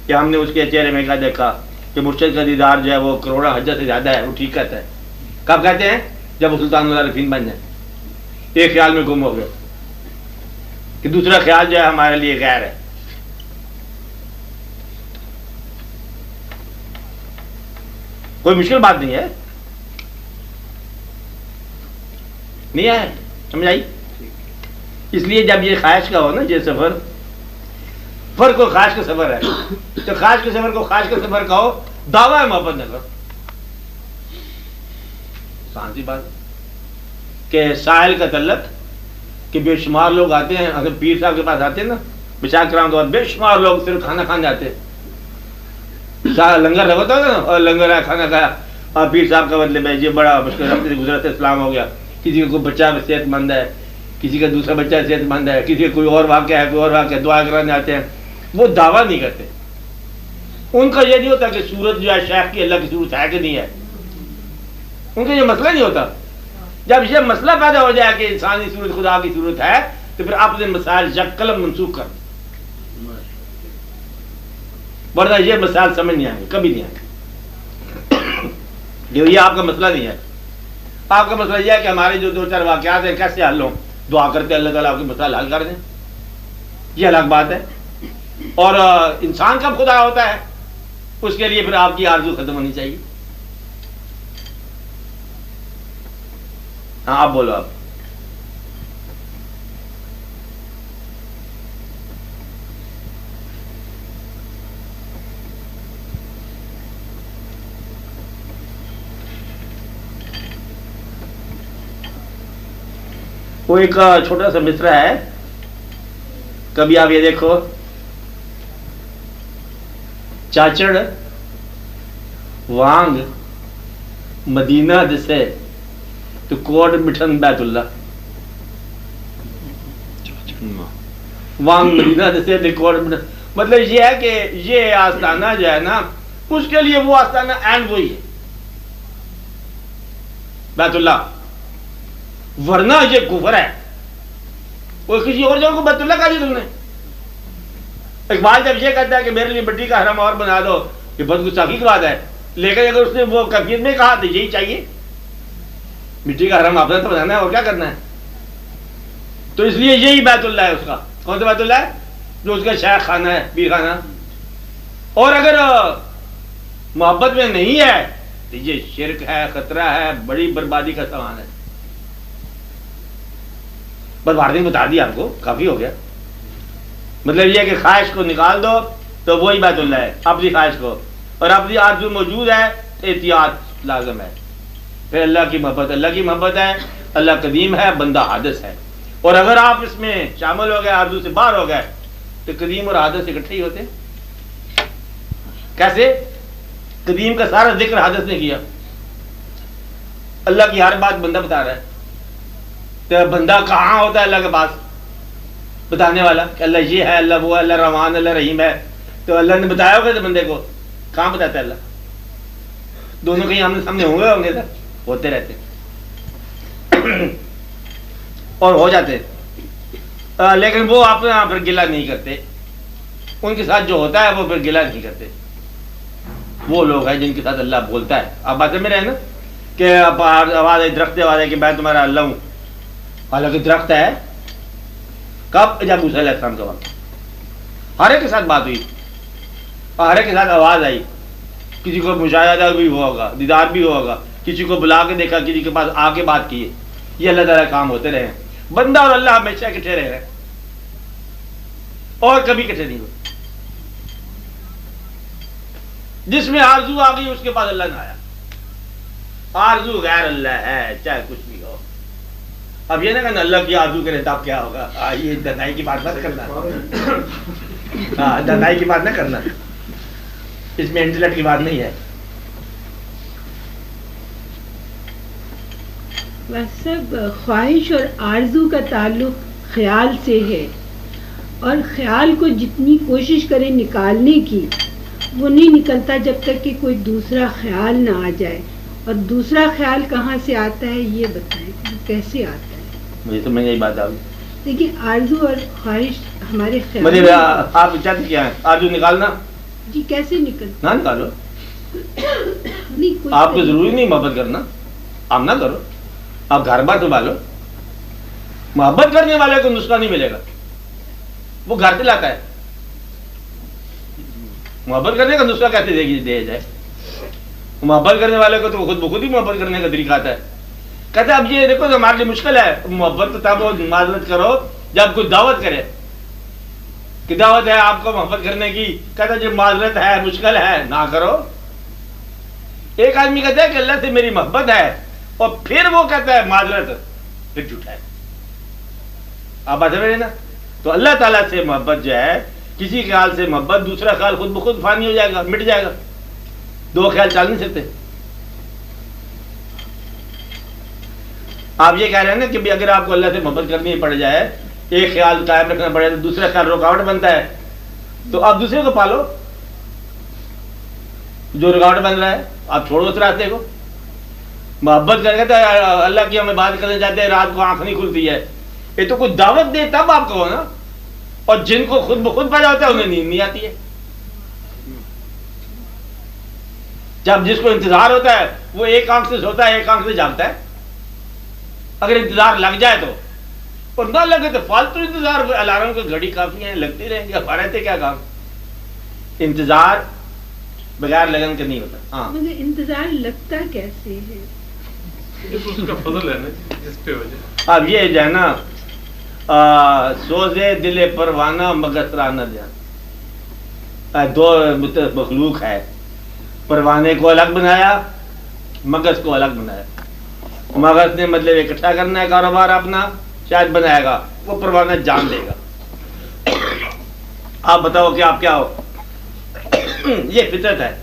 کہ ہم نے اس کے چہرے میں کیا دیکھا کہ مرشد کا دیدار جو ہے وہ کروڑا حجت سے زیادہ ہے، وہ ٹھیک کہتا ہے. کب کہتے ہیں؟ جب وہ سلطان العارفین بن جائے. ایک خیال میں گم ہو گئے کہ دوسرا خیال جو ہے ہمارے لیے غیر ہے. کوئی مشکل بات نہیں ہے، نہیں ہے، سمجھ آئی؟ اس لیے جب یہ خواہش کا ہو نا یہ سفر، فرق کو خواہش کا سفر ہے، تو خواہش کے سفر کو خواہش کا سفر کہو، دعویٰ محبت نہ کرو. آسان سی بات کہ ساحل کا تعلق کہ بے شمار لوگ آتے ہیں. اگر پیر صاحب کے پاس آتے ہیں نا بشاک کرام تو بے شمار لوگ صرف کھانا کھانے آتے ہیں. لنگر لگتا ہے نا، اور لنگر ہے، کھانا کھایا، اور پیر صاحب کا مطلب ہے یہ بڑا مشکل رفتے سے گزرا اسلام ہو گیا. کسی کا کوئی بچہ صحت مند ہے، کسی کا دوسرا بچہ صحت مند ہے، کسی کا کوئی اور واقعہ ہے، کوئی اور واقعہ، دعا کرانے آتے ہیں. وہ دعویٰ نہیں کرتے. ان کا یہ نہیں ہوتا کہ صورت جو ہے شیخ کی اللہ کی صورت ہے کہ نہیں ہے. ان کا یہ مسئلہ نہیں ہوتا. جب یہ مسئلہ پیدا ہو جائے کہ انسانی صورت خدا کی صورت ہے تو پھر اپنے مسائل یک قلم منسوخ کر، ورنہ یہ مسائل سمجھ نہیں آئیں گے، کبھی نہیں آئیں گے. یہ آپ کا مسئلہ نہیں ہے. آپ کا مسئلہ یہ ہے کہ ہمارے جو دو چار واقعات ہیں کیسے حل ہوں. دعا کرتے اللہ تعالیٰ آپ کے مسائل حل کر دیں، یہ الگ بات ہے. اور انسان کب خدا ہوتا ہے اس کے لیے پھر آپ کی آرزو ختم ہونی چاہیے. ہاں آپ بولو. آپ وہ ایک چھوٹا سا مصرع ہے، کبھی آپ یہ دیکھو، چاچڑ وانگ مدینہ دسے تو کوٹ مٹھن بیت اللہ. وانگ مدینہ دسے تو کوٹ مٹھن، مطلب یہ ہے کہ یہ آستانہ جو ہے نا اس کے لیے وہ آستانہ عین وہی ہے بیت اللہ. ورنہ یہ کفر ہے. کوئی کسی اور جگہ کو بیت اللہ کہا دیا تم نے. اقبال جب یہ کہتا ہے کہ میرے لیے مٹی کا حرم اور بنا دو، یہ بہت گستاخی کی بات ہے. لیکن اگر اس نے وہ کیفیت میں کہا تو یہی چاہیے، مٹی کا حرم آپ نے تو بنانا ہے اور کیا کرنا ہے. تو اس لیے یہی بیت اللہ ہے اس کا. کون سا بیت اللہ ہے؟ جو اس کا شیخ خانہ ہے، پیر خانہ. اور اگر محبت میں نہیں ہے تو یہ شرک ہے، خطرہ ہے، بڑی بربادی کا سامان ہے. بس واردین بتا دیا آپ کو، کافی ہو گیا. مطلب یہ کہ خواہش کو نکال دو تو وہی بیت اللہ ہے. اپنی خواہش کو اور اپنی آرزو موجود ہے تو احتیاط لازم ہے. پھر اللہ کی محبت، اللہ کی محبت ہے، اللہ قدیم ہے، بندہ حادث ہے. اور اگر آپ اس میں شامل ہو گئے، آرزو سے باہر ہو گئے تو قدیم اور حادث اکٹھے ہی ہوتے. کیسے؟ قدیم کا سارا ذکر حادث نے کیا. اللہ کی ہر بات بندہ بتا رہا ہے. تو بندہ کہاں ہوتا ہے اللہ کے پاس بتانے والا کہ اللہ یہ ہے، اللہ وہ ہے، اللہ رحمان، اللہ رحیم ہے. تو اللہ نے بتایا ہوگا تو بندے کو کہاں بتاتا ہے اللہ؟ دونوں کہیں آمنے سامنے ہوں گے تو ہوتے رہتے اور ہو جاتے. لیکن وہ اپنا پھر گلہ نہیں کرتے. ان کے ساتھ جو ہوتا ہے وہ پھر گلہ نہیں کرتے. وہ لوگ ہیں جن کے ساتھ اللہ بولتا ہے. آپ باتیں میں رہے نا کہ آواز ہے، درخت آواز ہے کہ میں تمہارا اللہ ہوں. حالانکہ درخت ہے. کب؟ جب موسیٰ علیہ السلام کا وقت ہر ایک کے ساتھ بات ہوئی، ہر ایک کے ساتھ آواز آئی. کسی کو مشاہدہ بھی ہوا ہوگا، دیدار بھی ہوا ہوگا، کسی کو بلا کے دیکھا، کسی کے پاس آ کے بات کی. یہ اللہ تعالیٰ کام ہوتے رہے. بندہ اور اللہ ہمیشہ اکٹھے رہے اور کبھی اکٹھے نہیں ہوئے. جس میں آرزو آ گئی اس کے پاس اللہ نہ آیا. آرزو غیر اللہ ہے چاہے کچھ بھی ہو. اب یہ نہ کہنا اللہ کی آرزو کرے تب کیا ہوگا. یہ دنائی کی بات نہ کرنا. ہاں دنائی کی بات نہ کرنا, اس میں انٹلیکٹ کی بات نہیں ہے. بس سب خواہش اور آرزو کا تعلق خیال سے ہے, اور خیال کو جتنی کوشش کریں نکالنے کی وہ نہیں نکلتا جب تک کہ کوئی دوسرا خیال نہ آ جائے. اور دوسرا خیال کہاں سے آتا ہے یہ بتائیں, کیسے آتا ہے؟ مجھے تو میں یہی بات آ گئی. دیکھیے آرزو اور خواہش ہمارے خیال مجھے آپ چاہتے کیا ہے آرزو نکالنا؟ جی کیسے نکلتا؟ نہ نکالو. نہیں کوئی آپ کو ضروری نہیں محبت کرنا, آپ نہ کرو, آپ گھر بار سنبھالو. محبت کرنے والے کو نسخہ نہیں ملے گا, وہ گھر سے لاتا ہے. محبت کرنے کا نسخہ کیسے دیا جائے؟ محبت کرنے والے کو تو خود بخود ہی محبت کرنے کا طریقہ آتا ہے. کہتے اب یہ دیکھو ہمارے لیے مشکل ہے محبت, تو تب وہ معذرت کرو جب کوئی دعوت کرے کہ دعوت ہے آپ کو محبت کرنے کی. کہتا جب معذرت ہے مشکل ہے نہ کرو. ایک آدمی کہتا ہے کہ اللہ سے میری محبت ہے اور پھر وہ کہتا ہے معذرت, پھر جھوٹا ہے. آپ بات سمجھ رہے نا؟ تو اللہ تعالیٰ سے محبت جو ہے, کسی خیال سے محبت, دوسرا خیال خود بخود فانی ہو جائے گا, مٹ جائے گا. دو خیال چل نہیں سکتے. آپ یہ کہہ رہے ہیں نا کہ اگر آپ کو اللہ سے محبت کرنی پڑ جائے, ایک خیال قائم رکھنا پڑے تو دوسرا خیال رکاوٹ بنتا ہے, تو آپ دوسرے کو پالو. جو رکاوٹ بن رہا ہے آپ چھوڑو اس راستے کو. محبت کر کے اللہ کی ہمیں بات کرنے جاتے ہیں, رات کو آنکھ نہیں کھلتی ہے, یہ تو کوئی دعوت دے تب آپ کہو نا. اور جن کو خود بخود پیدا ہوتا ہے انہیں نیند نہیں آتی ہے. جب جس کو انتظار ہوتا ہے وہ ایک آنکھ سے سوتا ہے ایک آنکھ سے جاگتا ہے. اگر انتظار لگ جائے تو, اور نہ لگے تو فالتو انتظار. الارم کی گھڑی کافی ہیں, لگتی رہیں گے, ہمارے تھے کیا کام. انتظار بغیر لگن کے نہیں ہوتا. ہاں مگر انتظار لگتا کیسے ہے؟ اس کا فضل ہے نا جس پہ ہو جائے. اب یہ جو ہے نا سوزے دل پروانہ مگس رانہ جان, دو مخلوق ہے. پروانے کو الگ بنایا, مگس کو الگ بنایا. مگس نے مطلب اکٹھا کرنا ہے کاروبار اپنا, شاید بنائے گا, وہ پروانہ جان دے گا. آپ بتاؤ کہ آپ کیا ہو. یہ فطرت ہے,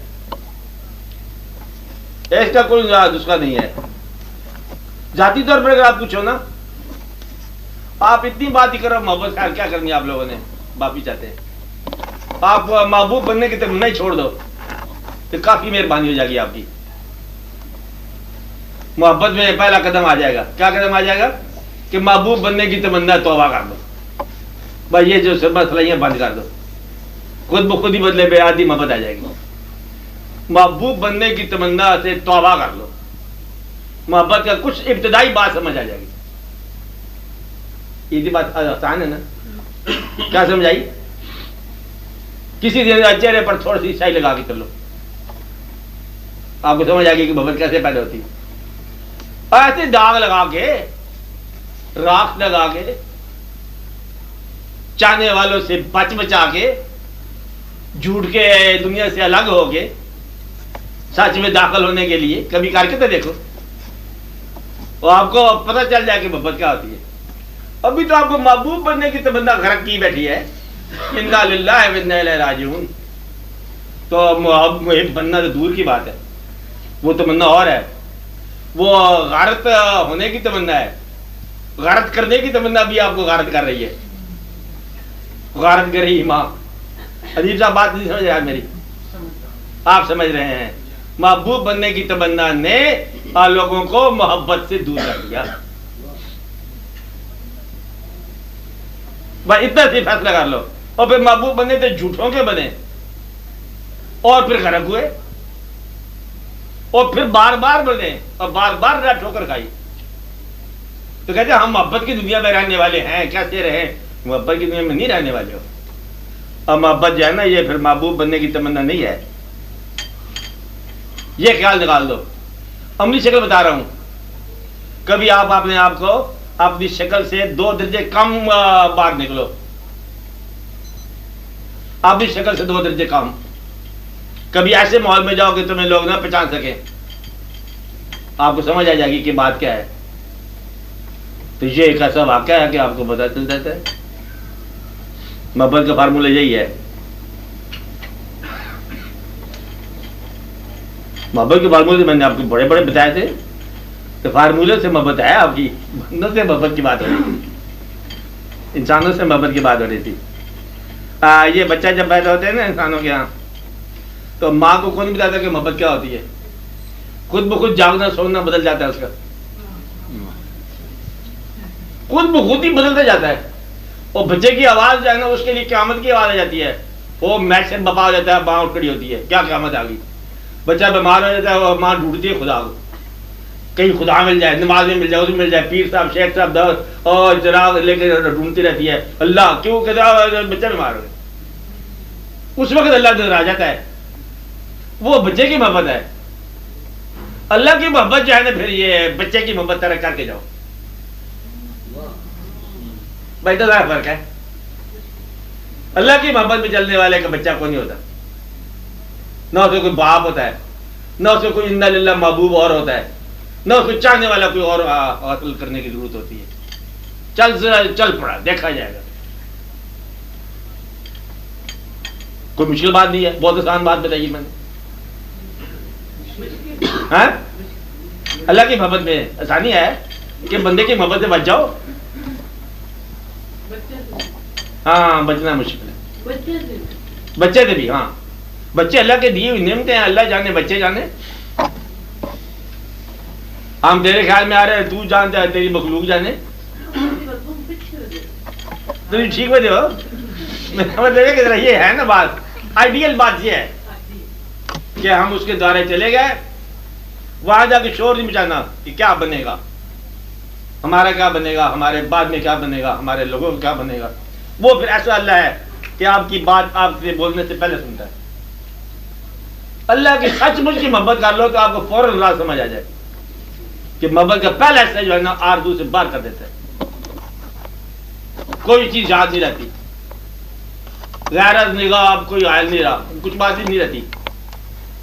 اس کا کوئی نسخہ نہیں ہے. ذاتی طور پر اگر آپ پوچھو نا, آپ اتنی بات ہی کرو محبت خیر کیا کرنی ہے آپ لوگوں نے, باپی چاہتے ہیں. آپ محبوب بننے کی تمنا ہی چھوڑ دو تو کافی مہربانی ہو جائے گی آپ کی. محبت میں پہلا قدم آ جائے گا. کیا قدم آ جائے گا؟ کہ محبوب بننے کی تمنا توبہ کر دو. بھائی یہ جو مسئلہ بند کر دو, خود بخود ہی بدلے بے آدھی محبت آ جائے گی. محبوب بننے کی تمنا سے توبہ کر لو, محبت کا کچھ ابتدائی بات سمجھ آ جائے گی. یہ بات آسان ہے نا, کیا سمجھ آئی؟ کسی دن چہرے پر تھوڑی سی سیاہی لگا کے چلو, آپ کو سمجھ آ گئی کہ محبت کیسے پیدا ہوتی ہے. ایسے داغ لگا کے, راکھ لگا کے, چاہنے والوں سے بچ بچا کے, جھوٹ کے دنیا سے الگ ہو کے, سچ میں داخل ہونے کے لیے کبھی کر کے تو دیکھو, اور آپ کو پتہ چل جائے کہ محبت کیا ہوتی ہے. ابھی تو آپ کو محبوب بننے کی تمنا غرق کی بیٹھی ہے. انا للہ و انا الیہ راجعون. تو محب بننا تو دور کی بات ہے, وہ تمنا اور ہے. وہ غارت ہونے کی تمنا ہے, غارت کرنے کی تمنا بھی آپ کو غارت کر رہی ہے. غارت کر رہی ماں. عجیب سا بات نہیں سمجھ رہا میری, آپ سمجھ رہے ہیں. محبوب بننے کی تمنا نے لوگوں کو محبت سے دور کر دیا. بس اتنا سی فیصلہ کر لو. اور پھر محبوب بنے تھے جھوٹوں کے بنے, اور پھر غرق ہوئے, اور پھر بار بار بنے, اور بار بار ٹھوکر کھائی. تو کہتے ہیں ہم محبت کی دنیا میں رہنے والے ہیں. کیسے رہیں؟ محبت کی دنیا میں نہیں رہنے والے ہو. اور محبت جو ہے نا, یہ پھر محبوب بننے کی تمنا نہیں ہے. یہ خیال نکال دو. عملی شکل بتا رہا ہوں. کبھی آپ اپنے آپ کو اپنی شکل سے 2 درجے کم باہر نکلو, اپنی شکل سے 2 درجے کم. کبھی ایسے ماحول میں جاؤ کہ تمہیں لوگ نہ پہچان سکیں، آپ کو سمجھ آ جائے گی کہ بات کیا ہے. تو یہ ایک ایسا واقعہ ہے کہ آپ کو پتہ چل جاتا ہے. محبت کا فارمولہ یہی ہے. محبت کے فارمولے میں نے آپ کو بڑے بڑے بتائے تھے کہ فارمولے سے محبت ہے آپ کی. بندوں سے محبت کی بات ہو رہی تھی، انسانوں سے محبت کی بات ہو رہی تھی. یہ بچہ جب پیدا ہوتے ہیں نا انسانوں کے یہاں، تو ماں کو کون بتاتا کہ محبت کیا ہوتی ہے؟ خود بخود جاگنا سونا بدل جاتا ہے اس کا، خود بخود ہی بدلتا جاتا ہے. اور بچے کی آواز جو ہے نا اس کے لیے قیامت کی آواز آ جاتی ہے. وہ میچ سے بپا ہو جاتا ہے، ماں اٹھ کھڑی ہوتی ہے، کیا قیامت آ گئی. بچہ بیمار ہو جاتا ہے، وہ ماں ڈھونڈتی ہے خدا کو، کہیں خدا مل جائے، نماز میں مل جائے، اس میں مل جائے، پیر صاحب شیخ صاحب دور اور چراغ لے کے ڈھونڈتی رہتی ہے. اللہ کیوں کہتا بچہ بیمار ہو گیا. اس وقت اللہ نظر آ جاتا ہے. وہ بچے کی محبت ہے. اللہ کی محبت جو ہے نا پھر یہ بچے کی محبت طرح کر کے جاؤ. بھائی تو فرق ہے. اللہ کی محبت میں چلنے والے کا بچہ کوئی نہیں ہوتا، نہ اسے کوئی باپ ہوتا ہے، نہ اسے کوئی انا للہ محبوب اور ہوتا ہے، نہ اس کو چاہنے والا کوئی اور حاصل کرنے کی ضرورت ہوتی ہے. چل پڑا، دیکھا جائے گا. کوئی مشکل بات نہیں ہے، بہت آسان بات بتائیے میں نے. ہاں اللہ کی محبت میں آسانی ہے کہ بندے کی محبت سے بچ جاؤ. ہاں بچنا مشکل ہے بچے سے بھی. ہاں بچے اللہ کے دیے ہوئی نعمتیں ہیں، اللہ جانے بچے جانے. ہم تیرے خیال میں آ رہے ہیں، تو جانتا ہے، تیری مخلوق جانے. تو ٹھیک بتے ہو. یہ ہے نا بات، آئیڈیل بات یہ ہے کہ ہم اس کے دوارے چلے گئے، وہاں جا کے شور نہیں مچانا کہ کیا بنے گا، ہمارا کیا بنے گا، ہمارے بعد میں کیا بنے گا، ہمارے لوگوں کا کیا بنے گا. وہ پھر ایسا اللہ ہے کہ آپ کی بات آپ سے بولنے سے پہلے سنتا ہے. اللہ کی سچ مچ کی محبت کر لو تو آپ کو فوراً راز سمجھ آ جائے کہ محبت کا پہلا حصہ جو ہے نا آرزو سے باہر کر دیتا ہے. کوئی چیز یاد نہیں رہتی، غیرت نگاہ آپ کوئی حائل نہیں رہا، کچھ بات ہی نہیں رہتی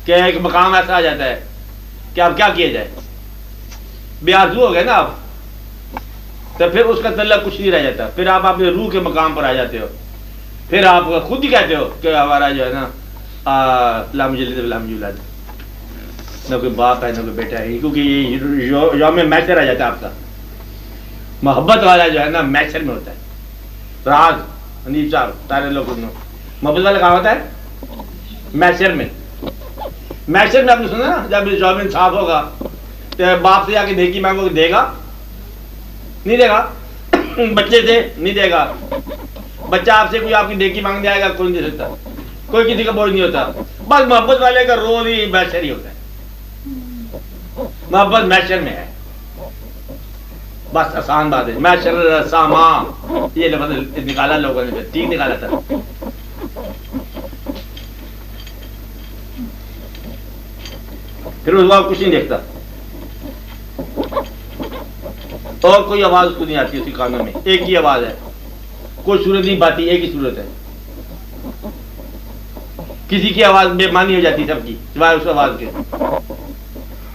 کہ ایک مقام ایسا آ جاتا ہے کہ آپ کیا کیا جائے. بے آرزو ہو گئے نا آپ، تو پھر اس کا تعلق کچھ نہیں رہ جاتا. پھر آپ اپنے روح کے مقام پر آ جاتے ہو. پھر آپ خود ہی کہتے ہو کہ ہمارا جو ہے نا لا مجھے اولاد، نہ کوئی باپ ہے نہ کوئی بیٹا ہے، کیونکہ یہ یوم میچر آ جاتا ہے آپ کا. محبت والا جو ہے نا میچر میں ہوتا ہے. راز حنیف صاحب سارے لوگ محبت والا کہاں ہوتا ہے؟ میچر میں. میچر میں آپ نے سنا نا جب یوم انصاف ہوگا تو باپ سے جا کے نیکی مانگو دے گا نہیں دے گا، بچے سے نہیں دے گا. بچہ آپ سے کوئی آپ کی نیکی مانگنے آئے گا کوئی نہیں دے سکتا، کوئی کسی کا بوجھ نہیں ہوتا. بس محبت والے کا روز ہی میچر ہی ہوتا ہے. محبت میچر میں ہے، بس آسان بات ہے. میچر ساما یہ لفظ نکالا لوگوں نے، ٹھیک نکالا تھا. پھر اس وقت کچھ نہیں دیکھتا اور کوئی آواز اس کو نہیں آتی اس کے کانوں میں. ایک ہی آواز ہے، کوئی صورت نہیں پاتی، ایک ہی صورت ہے. کسی کی آواز بے معنی ہو جاتی سب کی سوائے اس آواز کے.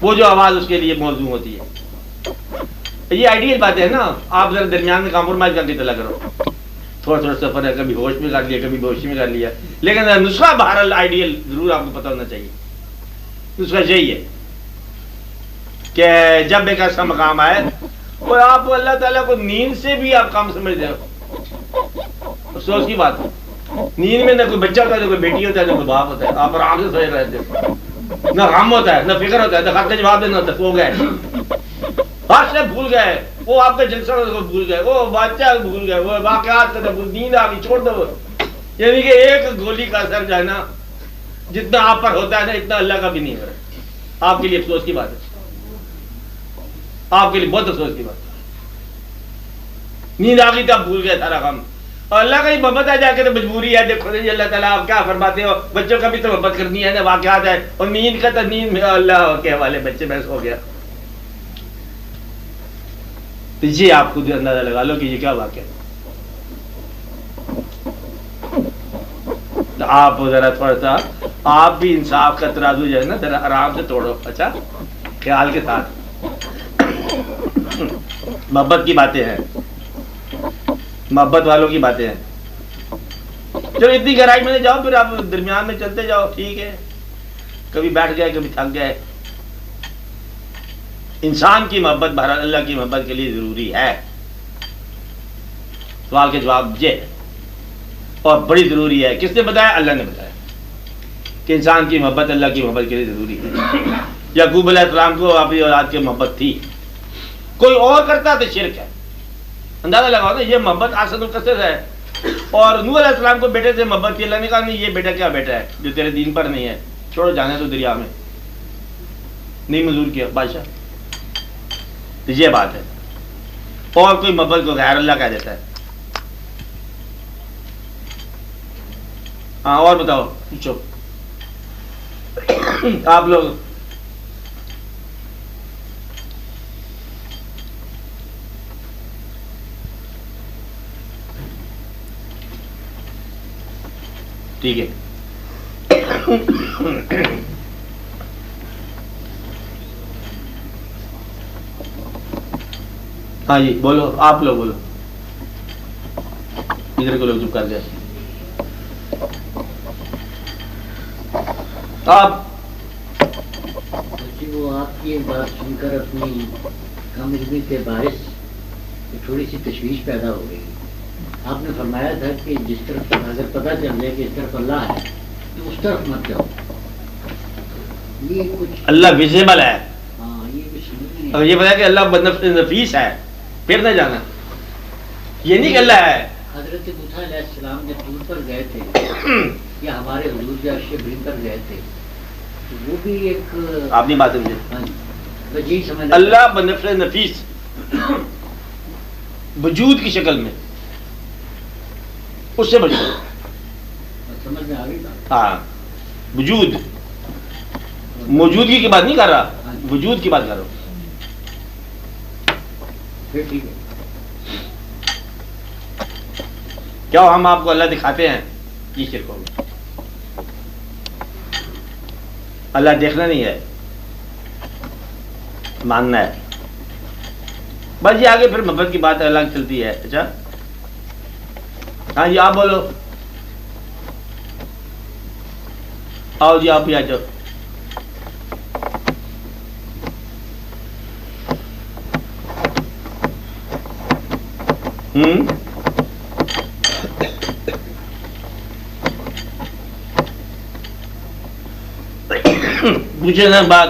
وہ جو آواز اس کے لیے موزوں ہوتی ہے. یہ آئیڈیل باتیں ہیں نا. آپ ذرا درمیان میں کمپرومائز کر کے چلا کرو. تھوڑا تھوڑا سفر ہے، کبھی ہوش میں کر لیا کبھی بے ہوشی میں کر لیا، لیکن نسخہ بہرحال آئیڈیل ضرور آپ کو پتہ ہونا چاہیے. نسخہ یہی ہے کہ جب ایک ایسا مقام آئے اور آپ اللہ تعالیٰ کو نیند سے بھی آپ کام سمجھتے ہو. افسوس کی بات ہے، نیند میں نہ کوئی بچہ ہوتا ہے، نہ کوئی بیٹی ہوتا ہے، نہ کوئی باپ ہوتا ہے. آپ آرام سے سوئے رہتے ہو، نہ غم ہوتا ہے، نہ فکر ہوتا ہے، نہ خط کا جواب دینا ہوتا ہے. سو گئے، ہر سے بھول گئے، وہ آپ کے جلسہ کو بھول گئے، وہ بچہ بھول گئے، وہ واقعات کا نیند آ گئی، چھوڑ دو. یعنی کہ ایک گولی کا اثر جو ہے نا جتنا آپ پر ہوتا ہے نا اتنا اللہ کا بھی نہیں ہو رہا. آپ کے لیے افسوس کی بات ہے، آپ کے لیے بہت افسوس کی بات ہے. نیند آ گئی تو آپ بھول گئے سارا غم. اور اللہ کا ہی محبت آ جا کے تو مجبوری ہے. دیکھو جی اللہ تعالیٰ آپ کیا فرماتے ہو، بچوں کا بھی تو محبت کرنی ہے نا، واقعات ہے. اور نیند کا تو نیند میں اللہ کے حوالے بچے میں سو گیا. تو یہ آپ خود اندازہ لگا لو کہ یہ کیا واقعہ ہے. تو آپ ذرا تھوڑا سا آپ بھی انصاف کا ترازو جو ہے نا ذرا آرام سے توڑو. اچھا خیال کے ساتھ. محبت کی باتیں ہیں, محبت والوں کی باتیں ہیں. چلو اتنی گہرائی میں نہیں جاؤ, پھر آپ درمیان میں چلتے جاؤ, ٹھیک ہے. کبھی بیٹھ گئے کبھی تھک گئے. انسان کی محبت بہرحال اللہ کی محبت کے لیے ضروری ہے. سوال کے جواب یہ اور بڑی ضروری ہے. کس نے بتایا؟ اللہ نے بتایا کہ انسان کی محبت اللہ کی محبت کے لیے ضروری ہے. یعقوب علیہ السلام کو اپنی اولاد کی محبت تھی, کوئی اور کرتا تو شرک ہے. اندازہ لگاؤ نا, یہ محبت آسد القصر ہے. اور نوح علیہ السلام کو بیٹے سے محبت تھی, اللہ نے کہا نہیں یہ بیٹا کیا بیٹا ہے جو تیرے دین پر نہیں ہے, چھوڑو جانے تو دریا میں. نہیں منظور کیا بادشاہ. تو یہ بات ہے. اور کوئی محبت کو غیر اللہ کہہ دیتا ہے. ہاں اور بتاؤ, پوچھو آپ لوگ. ٹھیک ہے. ہاں جی بولو, آپ لوگ بولو. ادھر کو لوگ چپ کر دیا. آپ جی وہ آپ کی بات سن کر اپنی کم علمی کے باعث تھوڑی سی تشویش پیدا ہو گئی. آپ نے فرمایا تھا کہ جس طرف اگر پتہ چل جائے کہ اس طرف اللہ ہے تو اس طرف مت جاؤ. یہ کچھ اللہ ویزیبل ہے. ہاں یہ کچھ نہیں اور یہ بتایا کہ اللہ نفیس ہے, پھر نہ جانا. یہ نہیں کہ اللہ ہے. حضرت موسیٰ علیہ السلام جب دور پر گئے تھے یا ہمارے حضور جو عرش ابراہیم پر گئے تھے تو وہ بھی ایک آپ نہیں بات سمجھے. وجہ سمجھ اللہ بنفس نفیس وجود کی شکل میں اس سے بچو. سمجھ میں آ گئی بات. ہاں وجود, موجودگی کی بات نہیں کر رہا, وجود کی بات کر رہا ہوں. پھر ٹھیک ہے. کیا ہم آپ کو اللہ دکھاتے ہیں؟ یہ شرک ہوگا. اللہ دیکھنا نہیں ہے, ماننا ہے. بس یہ آگے پھر محبت کی بات الگ چلتی ہے. اچھا ہاں جی آپ بولو. آؤ جی آپ بھی آ جاؤ. پوچھے نا بات.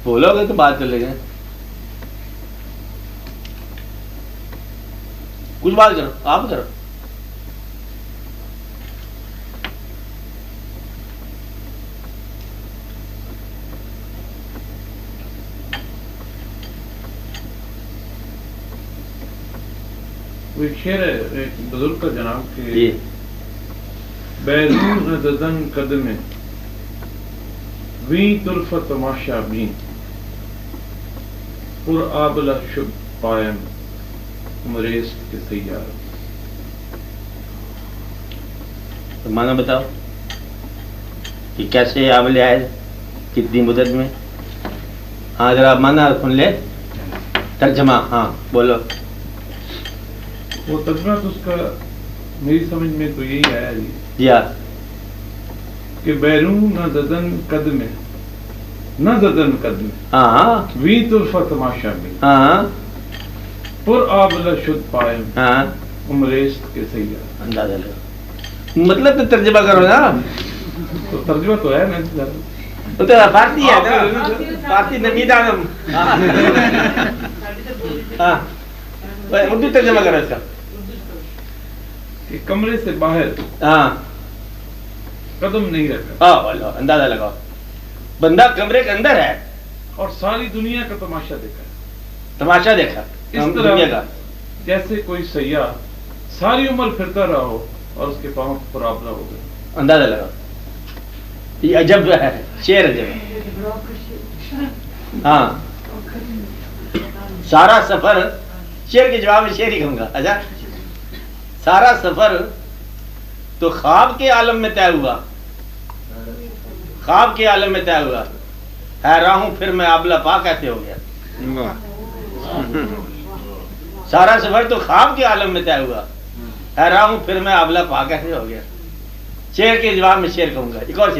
بولو گے تو بات کر لیں گے. کچھ بات کرو, آپ کرو. وہ ایک شعر ہے ایک بزرگ کا جناب کہ جی بیرون زدن قدم وی طرف تماشا بین پر آبلا شب پائم مریض کے سیار. مانا بتاؤ کہ کیسے آبلے آئے, کتنی مدت میں. ہاں ذرا مانا سن لے, ترجمہ. ہاں بولو. وہ ترجمہ تو اس کا میری سمجھ میں تو یہی آیا جی کہ بیرون نہ زدن قدم نہ زدن قدم ہاں وی طرف تماشا میں ہاں پر آبلا شد پائم ہاں عمریست کے سیار. اندازہ لگا, مطلب تو ترجمہ کرو نا. تو ترجمہ تو ہے نا تو فارسی ہے نا, فارسی نبی دانم. ہاں اردو ترجمہ کرو اس کا. کہ کمرے سے باہر ہاں قدم نہیں رکھا اندازہ لگاؤ. بندہ کمرے کے اندر ہے اور ساری دنیا کا تماشا دیکھا. تماشا دیکھا اس دنیا کا. طرح جیسے کوئی سیاح ساری عمر پھرتا رہا ہو اور اس کے پاؤں پرابلہ ہو گئے. اندازہ لگاؤ. یہ عجب ہے, شعر عجب ہے. ہاں سارا سفر شعر کے جواب میں شعر ہی کہوں گا. اچھا سارا سفر تو خواب کے عالم میں طے ہوا, خواب کے عالم میں طے ہوا, حیران ہوں پھر میں آبلا پا کیسے ہو گیا. سارا سفر تو خواب کے عالم میں طے ہوا, حیران ہوں پھر میں آبلا پا کیسے ہو گیا. شعر کے جواب میں شعر کہوں گا. ایک اور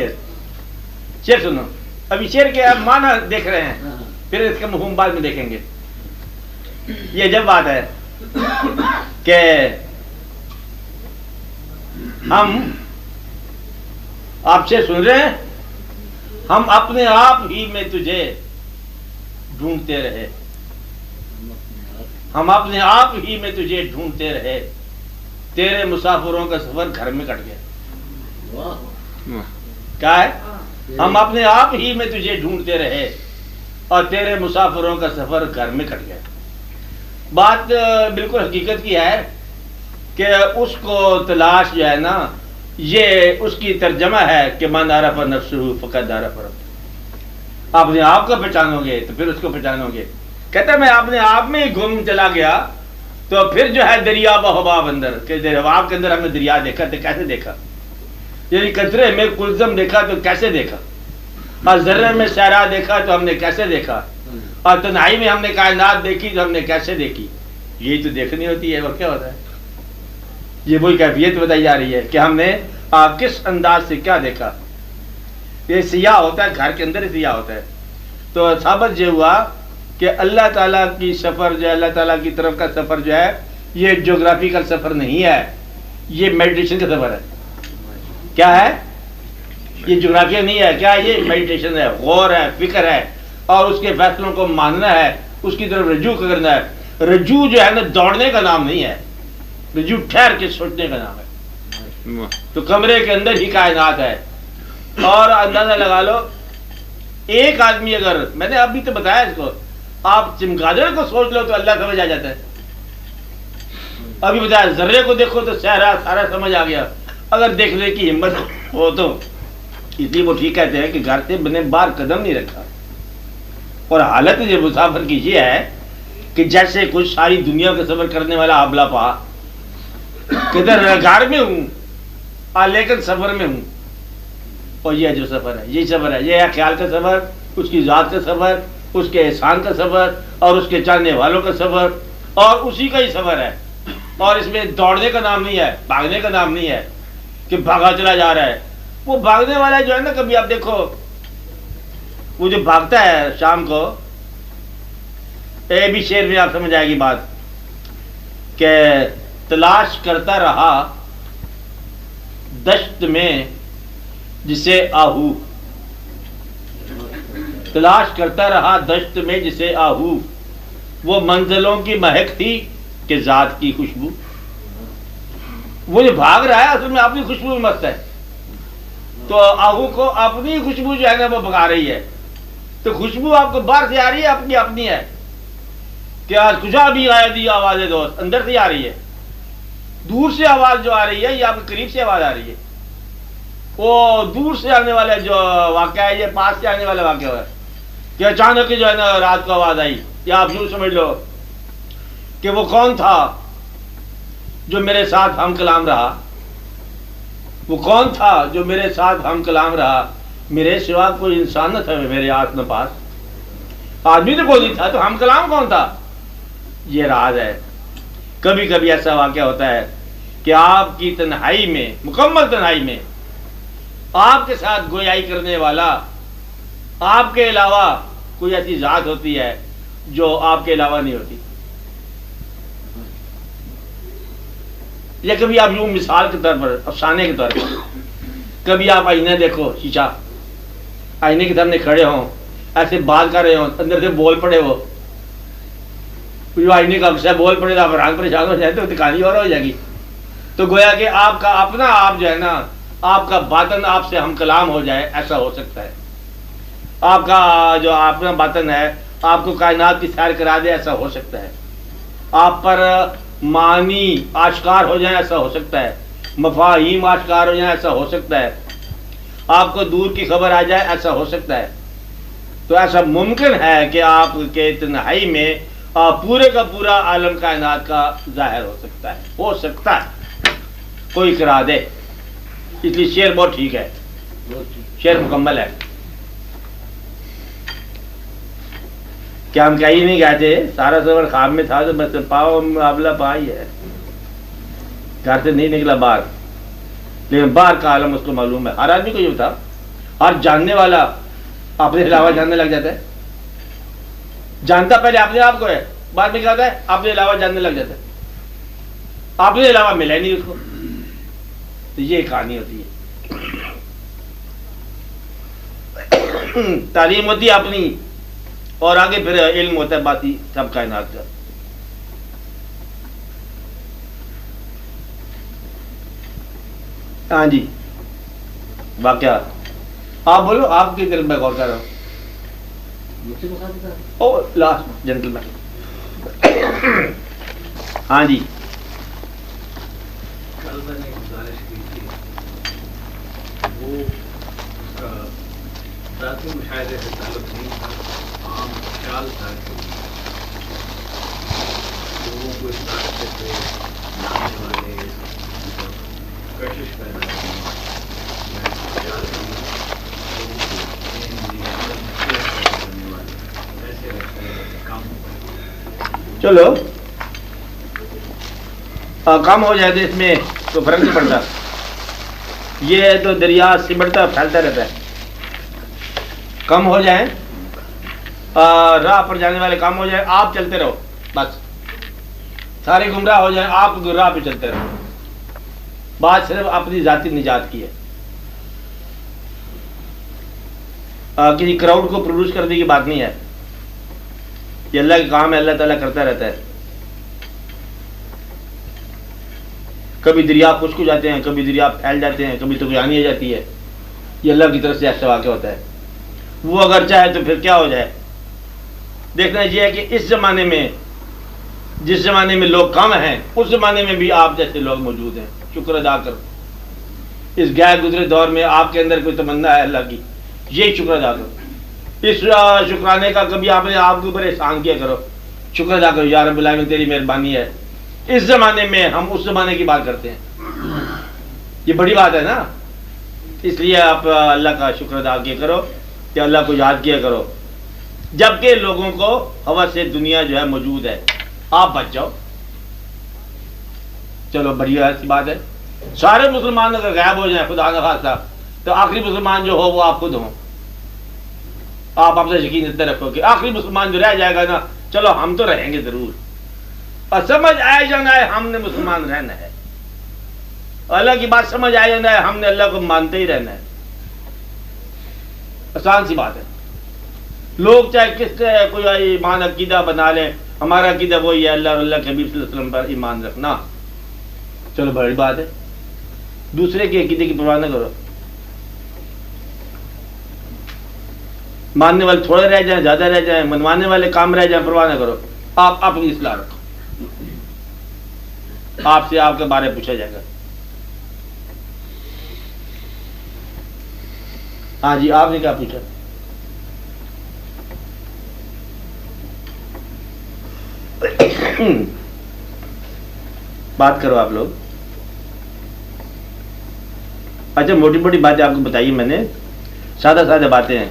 شعر سنو. ابھی شعر کے آپ معنی دیکھ رہے ہیں, پھر اس کا مفہوم بعد میں دیکھیں گے. یہ جب بات ہے کہ ہم آپ سے سن رہے ہیں, ہم اپنے آپ ہی میں تجھے ڈھونڈتے رہے, ہم اپنے آپ ہی میں تجھے ڈھونڈتے رہے, تیرے مسافروں کا سفر گھر میں کٹ گیا. کیا ہے؟ ہم اپنے آپ ہی میں تجھے ڈھونڈتے رہے اور تیرے مسافروں کا سفر گھر میں کٹ گیا. بات بالکل حقیقت کی ہے کہ اس کو تلاش جو ہے نا, یہ اس کی ترجمہ ہے کہ من عرف نفسہ فقد عرف ربہ. آپ اپنے آپ کو پہچانو گے تو پھر اس کو پہچانو گے. کہتا ہے میں اپنے آپ میں ہی گم چلا گیا تو پھر جو ہے دریا بحباب اندر, کہ حباب کے اندر ہم نے دریا دیکھا تو کیسے دیکھا, یعنی قطرے میں کلزم دیکھا تو کیسے دیکھا, اور ذرے میں صحرا دیکھا تو ہم نے کیسے دیکھا, اور تنہائی میں ہم نے کائنات دیکھی تو ہم نے کیسے دیکھی. یہی تو دیکھنی ہوتی ہے, اور کیا ہوتا ہے. یہ وہی کیفیت بتائی جا رہی ہے کہ ہم نے کس انداز سے کیا دیکھا. یہ سیاہ ہوتا ہے, گھر کے اندر ہی سیاہ ہوتا ہے. تو ثابت یہ ہوا کہ اللہ تعالیٰ کی سفر جو ہے, اللہ تعالیٰ کی طرف کا سفر جو ہے, یہ جغرافیکل سفر نہیں ہے, یہ میڈیٹیشن کا سفر ہے. کیا ہے؟ یہ جغرافیہ نہیں ہے. کیا ہے؟ یہ میڈیٹیشن ہے, غور ہے, فکر ہے, اور اس کے فیصلوں کو ماننا ہے, اس کی طرف رجوع کرنا ہے. رجوع جو ہے نا دوڑنے کا نام نہیں ہے, رجوع ٹھہر کے سوچنے کا نام ہے. تو کمرے کے اندر ہی کائنات ہے. اور اندازہ لگا لو, ایک آدمی اگر, میں نے ابھی تو بتایا اس کو, آپ چمگادڑ کو سوچ لو تو اللہ سمجھ آ جاتا ہے. ابھی بتایا ذرے کو دیکھو تو سارا سمجھ آ گیا, اگر دیکھنے کی ہمت ہو تو. اس لیے وہ ٹھیک کہتے ہیں کہ گھر سے بنے باہر قدم نہیں رکھا. اور حالت یہ مسافر کی یہ ہے کہ جیسے کچھ ساری دنیا کا سفر کرنے والا آبلا پا, کدھر گھر میں ہوں لیکن سفر میں ہوں. اور یہ جو سفر ہے, یہی سفر ہے, یہ ہے خیال کا سفر, اس کی ذات کا سفر, اس کے احسان کا سفر, اور اس کے چاہنے والوں کا سفر, اور اسی کا ہی سفر ہے. اور اس میں دوڑنے کا نام نہیں ہے, بھاگنے کا نام نہیں ہے کہ بھاگا چلا جا رہا ہے. وہ بھاگنے والا جو ہے نا, کبھی آپ دیکھو وہ جو بھاگتا ہے شام کو, بھی شعر میں آپ سمجھ آئے گی بات, کہ تلاش کرتا رہا دشت میں جسے آہو, تلاش کرتا رہا دشت میں جسے آہو, وہ منزلوں کی مہک تھی کہ ذات کی خوشبو. وہ جو بھاگ رہا ہے اصل میں اپنی خوشبو میں مست ہے, تو آہو کو اپنی خوشبو جو ہے نا وہ بھگا رہی ہے. تو خوشبو آپ کو باہر سے آ رہی ہے, اپنی اپنی ہے, کہ آج کجا بھی آیا دی آوازیں دوست, اندر سے آ رہی ہے. دور سے آواز جو آ رہی ہے یہ آپ کے قریب سے آواز آ رہی ہے. وہ دور سے آنے والا جو واقعہ ہے, یہ پاس سے آنے والا واقعہ ہے کہ اچانک جو ہے نا رات کو آواز آئی. یا آپ یوں سمجھ لو کہ وہ کون تھا جو میرے ساتھ ہم کلام رہا, وہ کون تھا جو میرے ساتھ ہم کلام رہا, میرے سوا کوئی انسان نہ تھا میرے آس نہ پاس, آدمی تو کوئی نہیں تھا, تو ہم کلام کون تھا. یہ راز ہے. کبھی کبھی ایسا واقعہ ہوتا ہے کہ آپ کی تنہائی میں, مکمل تنہائی میں, آپ کے ساتھ گویائی کرنے والا آپ کے علاوہ کوئی ایسی ذات ہوتی ہے جو آپ کے علاوہ نہیں ہوتی. یا کبھی آپ یوں مثال کے طور پر, افسانے کے طور پر, کبھی آپ آئینہ دیکھو, شیشہ, آئینے کے سامنے کھڑے ہوں, ایسے بات کر رہے ہوں, اندر سے بول پڑے ہو, جو آئینے کا اکثر بول پڑے تو آپ رنگ پریشان ہو جائے تو کہانی اور ہو جائے گی. تو گویا کہ آپ کا اپنا آپ جو ہے نا, آپ کا باطن آپ سے ہم کلام ہو جائے, ایسا ہو سکتا ہے. آپ کا جو اپنا باطن ہے آپ کو کائنات کی سیر کرا دے, ایسا ہو سکتا ہے. آپ پر معنی آشکار ہو جائیں, ایسا ہو سکتا ہے. مفاہیم آشکار ہو جائیں, ایسا ہو سکتا ہے. آپ کو دور کی خبر آ جائے, ایسا ہو سکتا ہے. تو ایسا ممکن ہے کہ آپ کے تنہائی میں پورے کا پورا عالم کائنات کا ظاہر ہو سکتا ہے کوئی کرا دے. اس لیے شعر بہت ٹھیک ہے, شعر مکمل ہے. کیا ہم کہیں نہیں گئے تھے, سارا سفر خواب میں تھا تو بس پاؤ مقابلہ پا ہی ہے, گھر سے نہیں نکلا باہر, لیکن باہر کا عالم اس کو معلوم ہے. ہر آدمی کو یہ تھا, ہر جاننے والا اپنے علاوہ جاننے لگ جاتا ہے. جانتا پہلے اپنے آپ کو ہے, بعد میں کیا ہوتا ہے اپنے علاوہ جاننے لگ جاتا ہے, اپنے علاوہ ملا نہیں اس کو. تو یہ کہانی ہوتی ہے. تعلیم ہوتی ہے اپنی, اور آگے پھر علم ہوتا ہے باقی سب کائنات کا. ہاں جی, واقعہ آپ بولو, آپ کی طرف میں غور کر رہا ہوں. او لاسٹ جنٹل مین. ہاں جی, کل میں نے گزارش کی تھی, وہ اس کا ذاتی مشاہدے سے تعلق نہیں تھا, عام خیال تھا کہ لوگوں کو اس راستے پہ لانے والے کشش پیدا کرنے خیال والے ایسے کام. چلو کم ہو جائے تو اس میں تو فرق نہیں پڑتا. یہ تو دریا سمٹتا پھیلتا رہتا ہے. کم ہو جائیں, راہ پر جانے والے کم ہو جائیں, آپ چلتے رہو بس. سارے گمراہ ہو جائیں, آپ راہ پہ چلتے رہو. بات صرف اپنی ذاتی نجات کی ہے. کسی کراؤڈ کو پروڈیوس کرنے کی بات نہیں ہے. یہ اللہ کا کام ہے, اللہ تعالیٰ کرتا رہتا ہے. کبھی دریا خشک ہو جاتے ہیں, کبھی دریا پھیل جاتے ہیں, کبھی طغیانی آ جاتی ہے. یہ اللہ کی طرف سے ایسا واقع ہوتا ہے. وہ اگر چاہے تو پھر کیا ہو جائے. دیکھنا یہ ہے کہ اس زمانے میں, جس زمانے میں لوگ کم ہیں, اس زمانے میں بھی آپ جیسے لوگ موجود ہیں. شکر ادا کرو. اس غیر گزرے دور میں آپ کے اندر کوئی تمنا ہے اللہ کی, یہی شکر ادا کرو. اس شکرانے کا کبھی آپ نے آپ کے اوپر احسان کیا کرو. شکر ادا کرو, یا رب العالمین تیری مہربانی ہے. اس زمانے میں ہم اس زمانے کی بات کرتے ہیں, یہ بڑی بات ہے نا. اس لیے آپ اللہ کا شکر ادا کیا کرو, کہ اللہ کو یاد کیا کرو. جبکہ لوگوں کو ہوس سے دنیا جو ہے موجود ہے, آپ بچ جاؤ. چلو بڑی ایسی بات ہے. سارے مسلمان اگر غائب ہو جائیں خدا نہ خواستہ, تو آخری مسلمان جو ہو وہ آپ خود ہوں. آپ اپنا یقین اتنا رکھو کہ آخری مسلمان جو رہ جائے گا نا, چلو ہم تو رہیں گے ضرور, اور سمجھ آئے یا نہ آئے ہم نے مسلمان رہنا ہے. اللہ کی بات سمجھ آئے یا نہ آئے ہم نے اللہ کو مانتے ہی رہنا ہے. آسان سی بات ہے. لوگ چاہے کس سے کوئی ایمان عقیدہ بنا لیں, ہمارا عقیدہ وہی ہے اللہ اور اللہ کے حبیب صلی اللہ علیہ وسلم پر ایمان رکھنا. چلو بڑی بات ہے. دوسرے کے عقیدے کی پرواہ نہ کرو. ماننے والے تھوڑے رہ جائیں, زیادہ رہ جائیں, منوانے والے کام رہ جائیں, پرواہ نہ کرو. آپ اپنی اصلاح رکھو. آپ سے آپ کے بارے میں پوچھا جائے گا. ہاں جی, آپ نے کیا پوچھا؟ بات کرو آپ لوگ. اچھا, موٹی موٹی باتیں آپ کو بتائی میں نے, سادہ سادہ باتیں ہیں.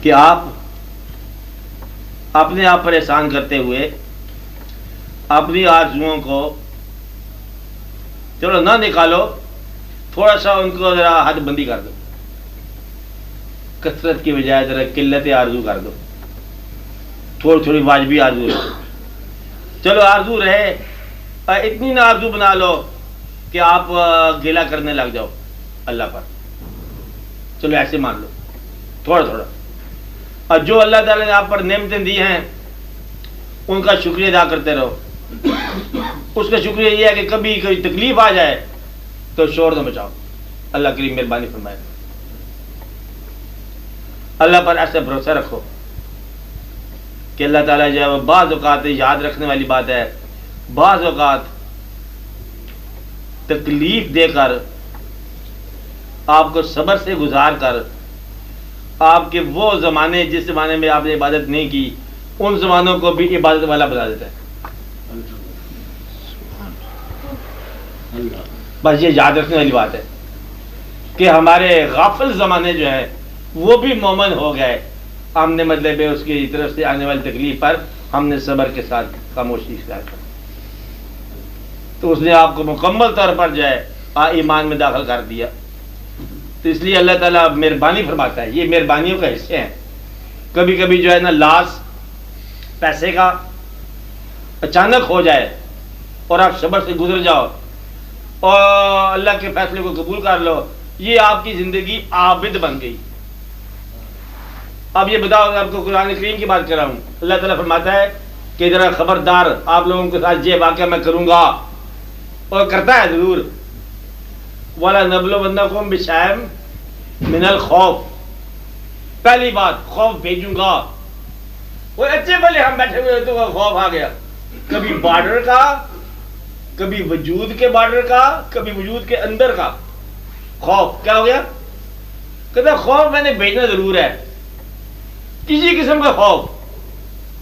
کہ آپ اپنے آپ پر احسان کرتے ہوئے اپنی آرزوؤں کو چلو نہ نکالو, تھوڑا سا ان کو ذرا حد بندی کر دو. کثرت کی بجائے ذرا قلت آرزو کر دو. تھوڑی تھوڑی واجبی آرزو رہے. چلو آرزو رہے, اتنی نہ آرزو بنا لو کہ آپ گیلا کرنے لگ جاؤ اللہ پر. چلو ایسے مان لو تھوڑا تھوڑا. اور جو اللہ تعالیٰ نے آپ پر نعمتیں دی ہیں ان کا شکریہ ادا کرتے رہو. اس کا شکریہ یہ ہے کہ کبھی کوئی تکلیف آ جائے تو شور نہ مچاؤ. اللہ کریم مہربانی فرمائے. اللہ پر ایسا بھروسہ رکھو کہ اللہ تعالیٰ جو ہے وہ بعض اوقات یاد رکھنے والی بات ہے, بعض اوقات تکلیف دے کر آپ کو صبر سے گزار کر آپ کے وہ زمانے جس زمانے میں آپ نے عبادت نہیں کی ان زمانوں کو بھی عبادت والا بنا دیتا ہے. بس یہ یاد رکھنے والی بات ہے کہ ہمارے غافل زمانے جو ہے وہ بھی مومن ہو گئے. ہم نے مطلب اس کی طرف سے آنے والی تکلیف پر ہم نے صبر کے ساتھ خاموشی اختیار کر تو اس نے آپ کو مکمل طور پر جو ہے ایمان میں داخل کر دیا. تو اس لیے اللہ تعالیٰ مہربانی فرماتا ہے. یہ مہربانیوں کا حصے ہیں. کبھی کبھی جو ہے نا لاس پیسے کا اچانک ہو جائے اور آپ صبر سے گزر جاؤ اور اللہ کے فیصلے کو قبول کر لو, یہ آپ کی زندگی عابد بن گئی. اب یہ بتاؤ, آپ کو قرآن کریم کی بات کر رہا ہوں. اللہ تعالیٰ فرماتا ہے کہ ذرا خبردار, آپ لوگوں کے ساتھ یہ واقعہ میں کروں گا اور کرتا ہے ضرور. وَلَنَبْلُوَنَّكُمْ بِشَيْءٍ مِنَ الْخَوْفِ, پہلی بات خوف بھیجوں گا. وہ اچھے بھلے ہم بیٹھے ہوئے تو خوف آ گیا, کبھی بارڈر کا, کبھی وجود کے بارڈر کا, کبھی وجود کے اندر کا خوف. کیا ہو گیا؟ کہتا خوف میں نے بھیجنا ضرور ہے. کسی قسم کا خوف,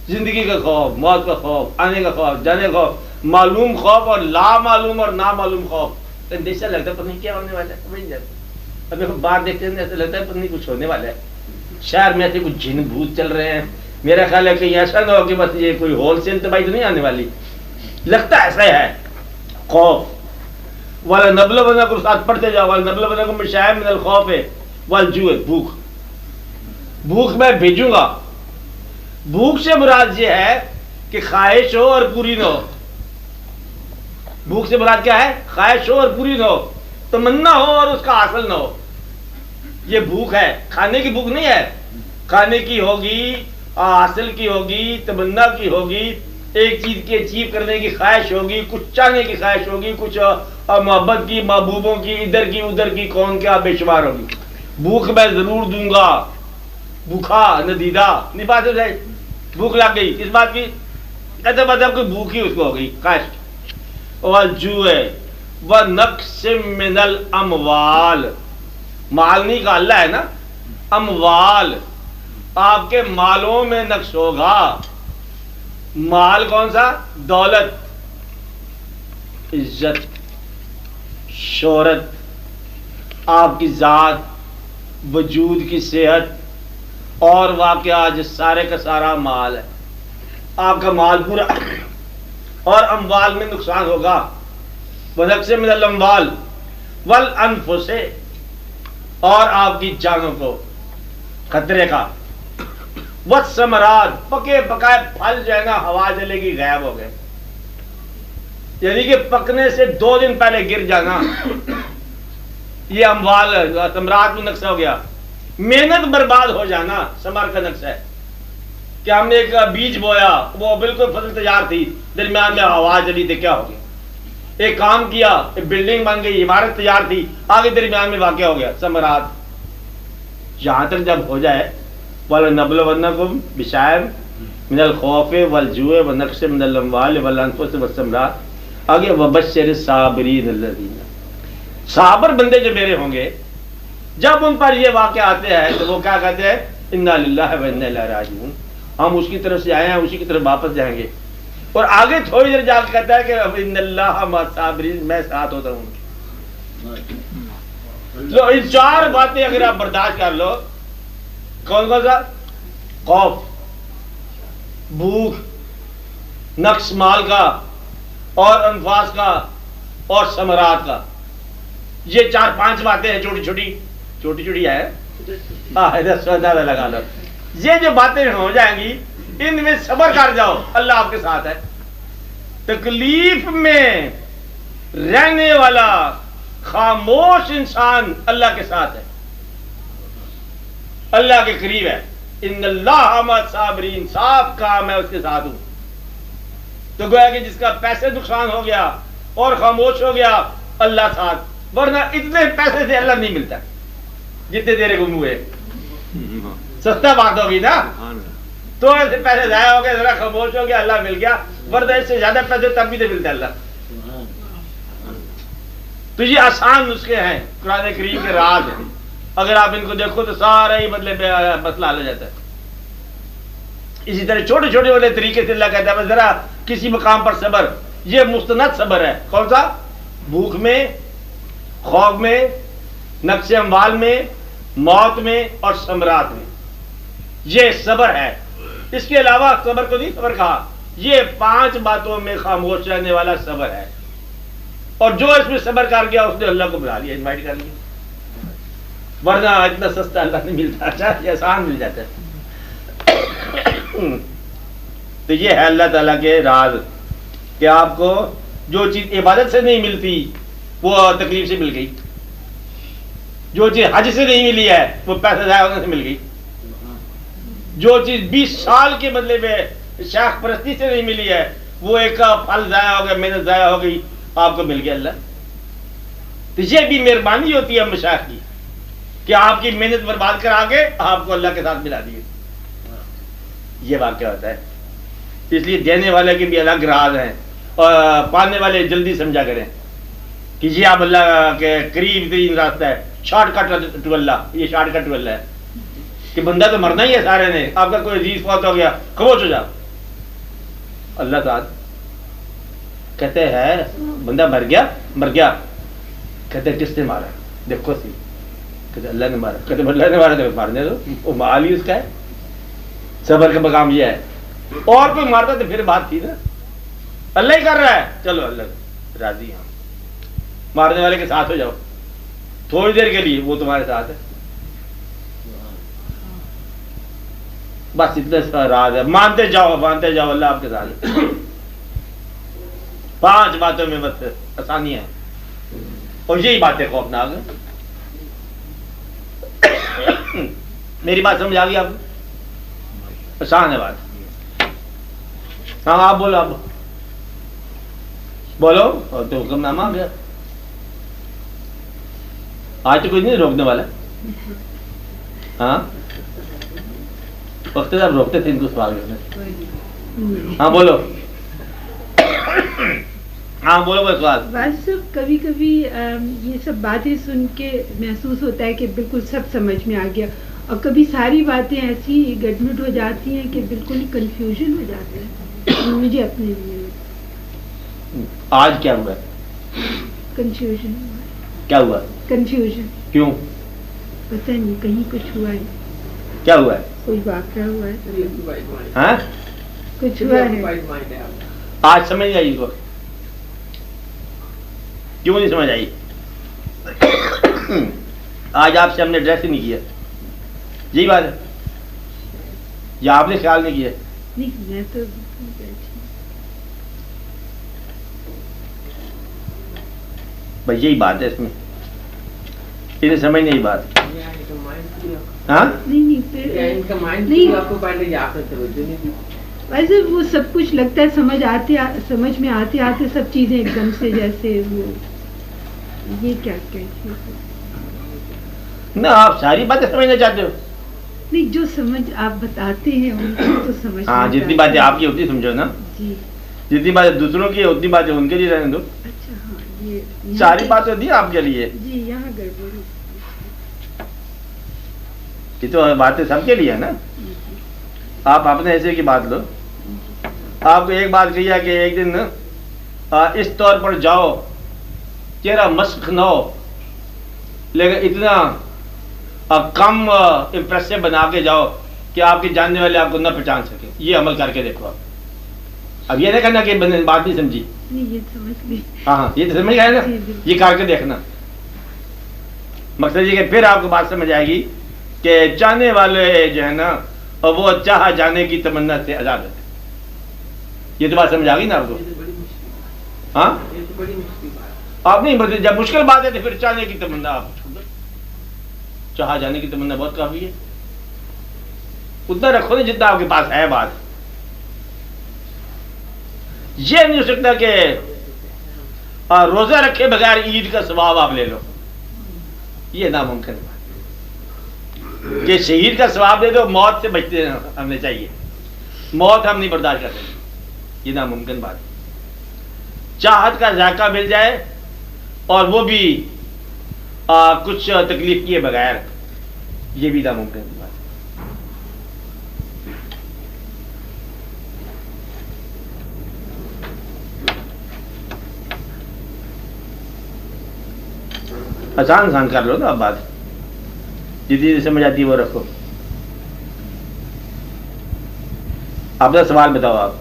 زندگی کا خوف, موت کا خوف, آنے کا خوف, جانے کا خوف, معلوم خوف اور لا معلوم اور نامعلوم خوف. اندیشہ لگتا ہے پتہ نہیں کیا ہونے والا ہے. ابھی ہم باہر دیکھتے ہیں ایسا لگتا ہے پتہ نہیں کچھ ہونے والا ہے. شہر میں ایسے کچھ جن بھوت چل رہے ہیں. میرا خیال ہے کہیں ایسا نہ ہو کہ بس یہ کوئی ہول سیل تباہی تو نہیں آنے والی. لگتا ایسا ہے خوف. وَلَنَبْلُوَنَّكُمْ, ساتھ پڑھتے جاؤ, وَلَنَبْلُوَنَّكُمْ بِشَيْءٍ مِنَ الْخَوْفِ وَالْجُوعِ, بھوک. بھوک میں بھیجوں گا. بھوک سے مراد یہ ہے کہ خواہش ہو اور پوری نہ ہو. بھوک سے مراد کیا ہے؟ خواہش ہو اور پوری نہ ہو, تمنا ہو اور اس کا حاصل نہ ہو. یہ بھوک ہے, کھانے کی بھوک نہیں ہے. کھانے کی ہوگی, حاصل کی ہوگی, تمنا کی ہوگی, ایک چیز کی اچیو کرنے کی خواہش ہوگی, کچھ چاہنے کی خواہش ہوگی, کچھ محبت کی, محبوبوں کی, ادھر کی ادھر کی, کون کیا بے شمار ہوگی. بھوک میں ضرور دوں گا. بھوکھا نہ دیدہ, نہیں بات ہو جائے, بھوک لگ گئی اس بات کی, کہتے مطلب کہ بھوک ہی اس کو ہو گئی, خواہش. وَالْجُوعِ وَنَقْصٍ مِّنَ الْأَمْوَالِ, مال نہیں کا اللہ ہے نا, اموال, آپ کے مالوں میں نقص ہوگا. مال کون سا؟ دولت, عزت, شہرت, آپ کی ذات, وجود کی صحت اور واقعہ جو سارے کا سارا مال ہے. آپ کا مال پورا اور اموال میں نقصان ہوگا. وَنَقْصٍ مِّنَ الْأَمْوَالِ وَالْأَنفُسِ, اور آپ کی جانوں کو خطرے کا. وَالثَّمَرَاتِ, پکے پکائے پھل جو ہے نا ہوا چلے گی غائب ہو گئے, یعنی کہ پکنے سے 2 دن پہلے گر جانا. یہ اموال ثمرات میں نقص ہو گیا. محنت برباد ہو جانا ثمر کا نقص ہے کہ ہم نے ایک بیج بویا, وہ بالکل فصل تیار تھی, درمیان میں ہوا چلی تھی, کیا ہو گیا؟ ایک کام کیا, ایک بلڈنگ بن گئی, عمارت تیار تھی, آگے درمیان میں واقع ہو گیا. ثمرات یہاں تک جب ہو جائے, وَلَنَبْلُوَنَّكُمْ بِشَيْءٍ مِنَ الْخَوْفِ وَالْجُوعِ وَنَقْصٍ مِنَ الْأَمْوَالِ وَالْأَنفُسِ وَالثَّمَرَاتِ. آگے وَبَشِّرِ الصَّابِرِينَ الَّذِينَ, صابر بندے جو میرے ہوں گے جب ان پر یہ واقع آتے ہیں تو وہ کیا کہتے ہیں؟ اِنَّا لِلَّهِ وَإِنَّا إِلَيْهِ رَاجِعُونَ, ہم اس کی طرف سے آئے ہیں, اسی کی طرف واپس جائیں گے. اور آگے تھوڑی دیر جا کے کہتا ہے کہ اِنَّ اللَّهَ مَعَ الصَّابِرِينَ, میں ساتھ ہوتا ہوں. لو ان 4 باتیں اگر آپ برداشت کر لو, کون کون سا؟ خوف, بھوک, نقص مال کا اور انفاس کا اور ثمرات کا, یہ 4-5 باتیں ہیں چھوٹی چھوٹی ہے, لگا لو. یہ جو باتیں ہو جائیں گی ان میں صبر کر جاؤ, اللہ آپ کے ساتھ ہے. تکلیف میں رہنے والا خاموش انسان اللہ کے ساتھ ہے, اللہ کے قریب ہے. ان اللہ مع الصابرین, صاف کام ہے اس کے ساتھ ہوں. تو گویا کہ جس کا پیسے نقصان ہو گیا اور خاموش ہو گیا, اللہ ساتھ, ورنہ اتنے پیسے سے اللہ نہیں ملتا جتنے تیرے کو منہ ہے. سستا بات ہوگی نا, تو ایسے پیسے ضائع ہو گئے, ذرا خاموش ہو گیا, اللہ مل گیا, ورنہ اس سے زیادہ پیسے تب بھی نہیں ملتے اللہ. تو یہ آسان نسخے ہیں, قرآن کریم کے راز ہیں. اگر آپ ان کو دیکھو تو سارا ہی بدلے پہ مسئلہ حل ہو جاتا ہے. اسی طرح چھوٹے چھوٹے والے طریقے سے اللہ کہتا ہے بس ذرا کسی مقام پر صبر. یہ مستند صبر ہے. کون سا؟ بھوک میں، خوف میں، نقص اموال میں، موت میں اور ثمرات میں. یہ صبر ہے. اس کے علاوہ صبر کو نہیں صبر کہا. یہ 5 باتوں میں خاموش رہنے والا صبر ہے. اور جو اس میں صبر کر گیا اس نے اللہ کو بلا لیا، انوائٹ کر لیا. ورنہ اتنا سستا اللہ نہیں ملتا. اچھا یہ آسان مل جاتا ہے. تو یہ ہے اللہ تعالیٰ کے راز کہ آپ کو جو چیز عبادت سے نہیں ملتی وہ تکلیف سے مل گئی. جو چیز حج سے نہیں ملی ہے وہ پیسہ ضائع ہونے سے مل گئی. جو چیز 20 سال کے بدلے میں شیخ پرستی سے نہیں ملی ہے وہ ایک پھل ضائع ہو گیا، محنت ضائع ہو گئی، آپ کو مل گیا اللہ. تو یہ بھی مہربانی ہوتی ہے مشائخ کی کہ آپ کی محنت برباد کرا کے آپ کو اللہ کے ساتھ ملا دیے. یہ واقعہ ہوتا ہے. اس لیے دینے والے کے بھی الگ راز ہیں اور پانے والے جلدی سمجھا کریں کہ یہ آپ اللہ کے قریب ترین راستہ ہے. شارٹ کٹ ٹو اللہ. یہ شارٹ کٹ ٹو اللہ ہے کہ بندہ تو مرنا ہی ہے سارے نے. آپ کا کوئی عزیز فوت ہو گیا، خاموش ہو جاؤ. اللہ تعالیٰ کہتے ہیں بندہ مر گیا. کہتے کس نے مارا؟ دیکھو سی. کہتے اللہ نے مارا. کہتے اللہ نے مارا تو مارنے دو، وہ مال ہی اس کا ہے. صبر کا مقام یہ ہے. اور کوئی مارتا تو پھر بات تھی نا. اللہ ہی کر رہا ہے، چلو اللہ راضی ہیں. مارنے والے کے ساتھ ہو جاؤ تھوڑی دیر کے لیے، وہ تمہارے ساتھ ہے. بس اتنا سا راز ہے. مانتے جاؤ اللہ آپ کے ساتھ ہے. 5 باتوں میں بس آسانی ہے اور یہی باتیں خوفناک ہیں. میری بات سمجھ آ گئی آپ کو؟ آسان ہے بات. ہاں آپ بولو اور تو حکم نامہ آ گیا. آج تو کوئی نہیں روکنے والا. ہاں وقت آپ روکتے تھے ان کو سوال کرنے. ہاں بولو. ہاں بولو بس سوال. بس کبھی کبھی یہ سب باتیں سن کے محسوس ہوتا ہے کہ بالکل سب سمجھ میں آ گیا، اور کبھی ساری باتیں ایسی گڈمٹ ہو جاتی ہیں کہ بالکل ہی کنفیوژن ہو جاتا ہے مجھے اپنے لیے. آج کیا ہوا؟ کنفیوژن. کیا ہوا؟ کنفیوژن. کیوں؟ پتہ نہیں، کہیں کچھ ہوا ہے. کیا ہوا ہے؟ کوئی واقعہ ہوا ہے. ہاں کچھ ہوا ہے. آج سمجھ آئی ان کو؟ کیوں نہیں سمجھ آئی؟ آج آپ سے ہم نے ایڈریس ہی نہیں کیا. یہی بات ہے. یا آپ نے خیال نہیں کیا؟ نہیں میں تو بھائی یہی بات ہے اس میں. انہیں سمجھ نہیں بات. ہاں نہیں ویسے وہ سب کچھ لگتا ہے سمجھ میں آتے آتے سب چیزیں ایک دم سے جیسے وہ یہ کیا کہتے نہ آپ ساری باتیں سمجھنا چاہتے ہو. نہیں جو سمجھ آپ بتاتے ہیں ان کو تو سمجھ. ہاں جتنی باتیں آپ کی اتنی سمجھو نا. جی جتنی باتیں دوسروں کی اتنی باتیں ان کے لیے رہنے دو. اچھا ہاں یہ ساری باتیں ہوتی ہیں آپ کے لیے. جی یہاں گڑبڑ. یہ تو باتیں سب کے لیے ہے نا. آپ اپنے ایسے کی بات لو. آپ کو ایک بات کہی ہے کہ ایک دن اس طور پر جاؤ چہرہ مشق نہ ہو لیکن اتنا کم امپریسو بنا کے جاؤ کہ آپ کے جاننے والے آپ کو نہ پہچان سکے. یہ عمل کر کے دیکھو آپ. اب یہ نہیں کرنا کہ بات نہیں سمجھی. ہاں یہ تو سمجھ گئے نا. یہ کر کے دیکھنا. مقصد یہ کہ پھر آپ کو بات سمجھ آئے گی کہ چاہنے والے جو ہے نا وہ چاہا جانے کی تمنا سے آزاد ہے. یہ تو بات سمجھ آ گئی نا آپ کو. ہاں آپ نہیں جب مشکل بات ہے تو پھر چاہنے کی تمنا آپ چھوڑ دو. چاہا جانے کی تمنا بہت کافی ہے. اتنا رکھو نا جتنا آپ کے پاس ہے. بات یہ نہیں ہو سکتا کہ روزہ رکھے بغیر عید کا ثواب آپ لے لو. یہ ناممکن بات کہ شہید کا ثواب دے دو. موت سے بچتے ہمیں چاہیے. موت ہم نہیں برداشت کر سکتے. یہ ناممکن بات. چاہت کا ذائقہ مل جائے اور وہ بھی کچھ تکلیف کیے بغیر یہ بھی ناممکن کی بات ہے۔ آسان کر لو نا اب بات، جتنی سمجھ آتی ہے وہ رکھو۔ اپنا سوال بتاؤ آپ۔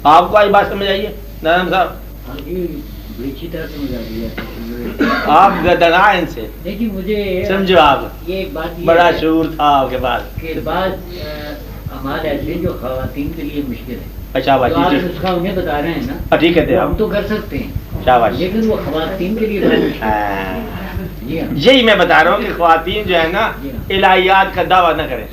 آپ کو آج بات سمجھ آئیے نارائن صاحب؟ بڑی اچھی طرح سمجھ آ رہی ہے۔ آپ گدنا ان سے لیکن مجھے سمجھو، آپ یہ ایک بات بڑا شعور تھا آپ کے پاس کہ بعض اعمال ایسے جو خواتین کے لیے مشکل ہے۔ اچھا بات، جو آپ نسخہ انہیں بتا رہے ہیں نا، ٹھیک ہے، ہم تو کر سکتے ہیں، شاباش۔ لیکن وہ خواتین کے لیے بہت مشکل ہے۔ جی ہاں، یہی میں بتا رہا ہوں کہ خواتین جو ہے نا الہیات کا دعویٰ نہ کریں۔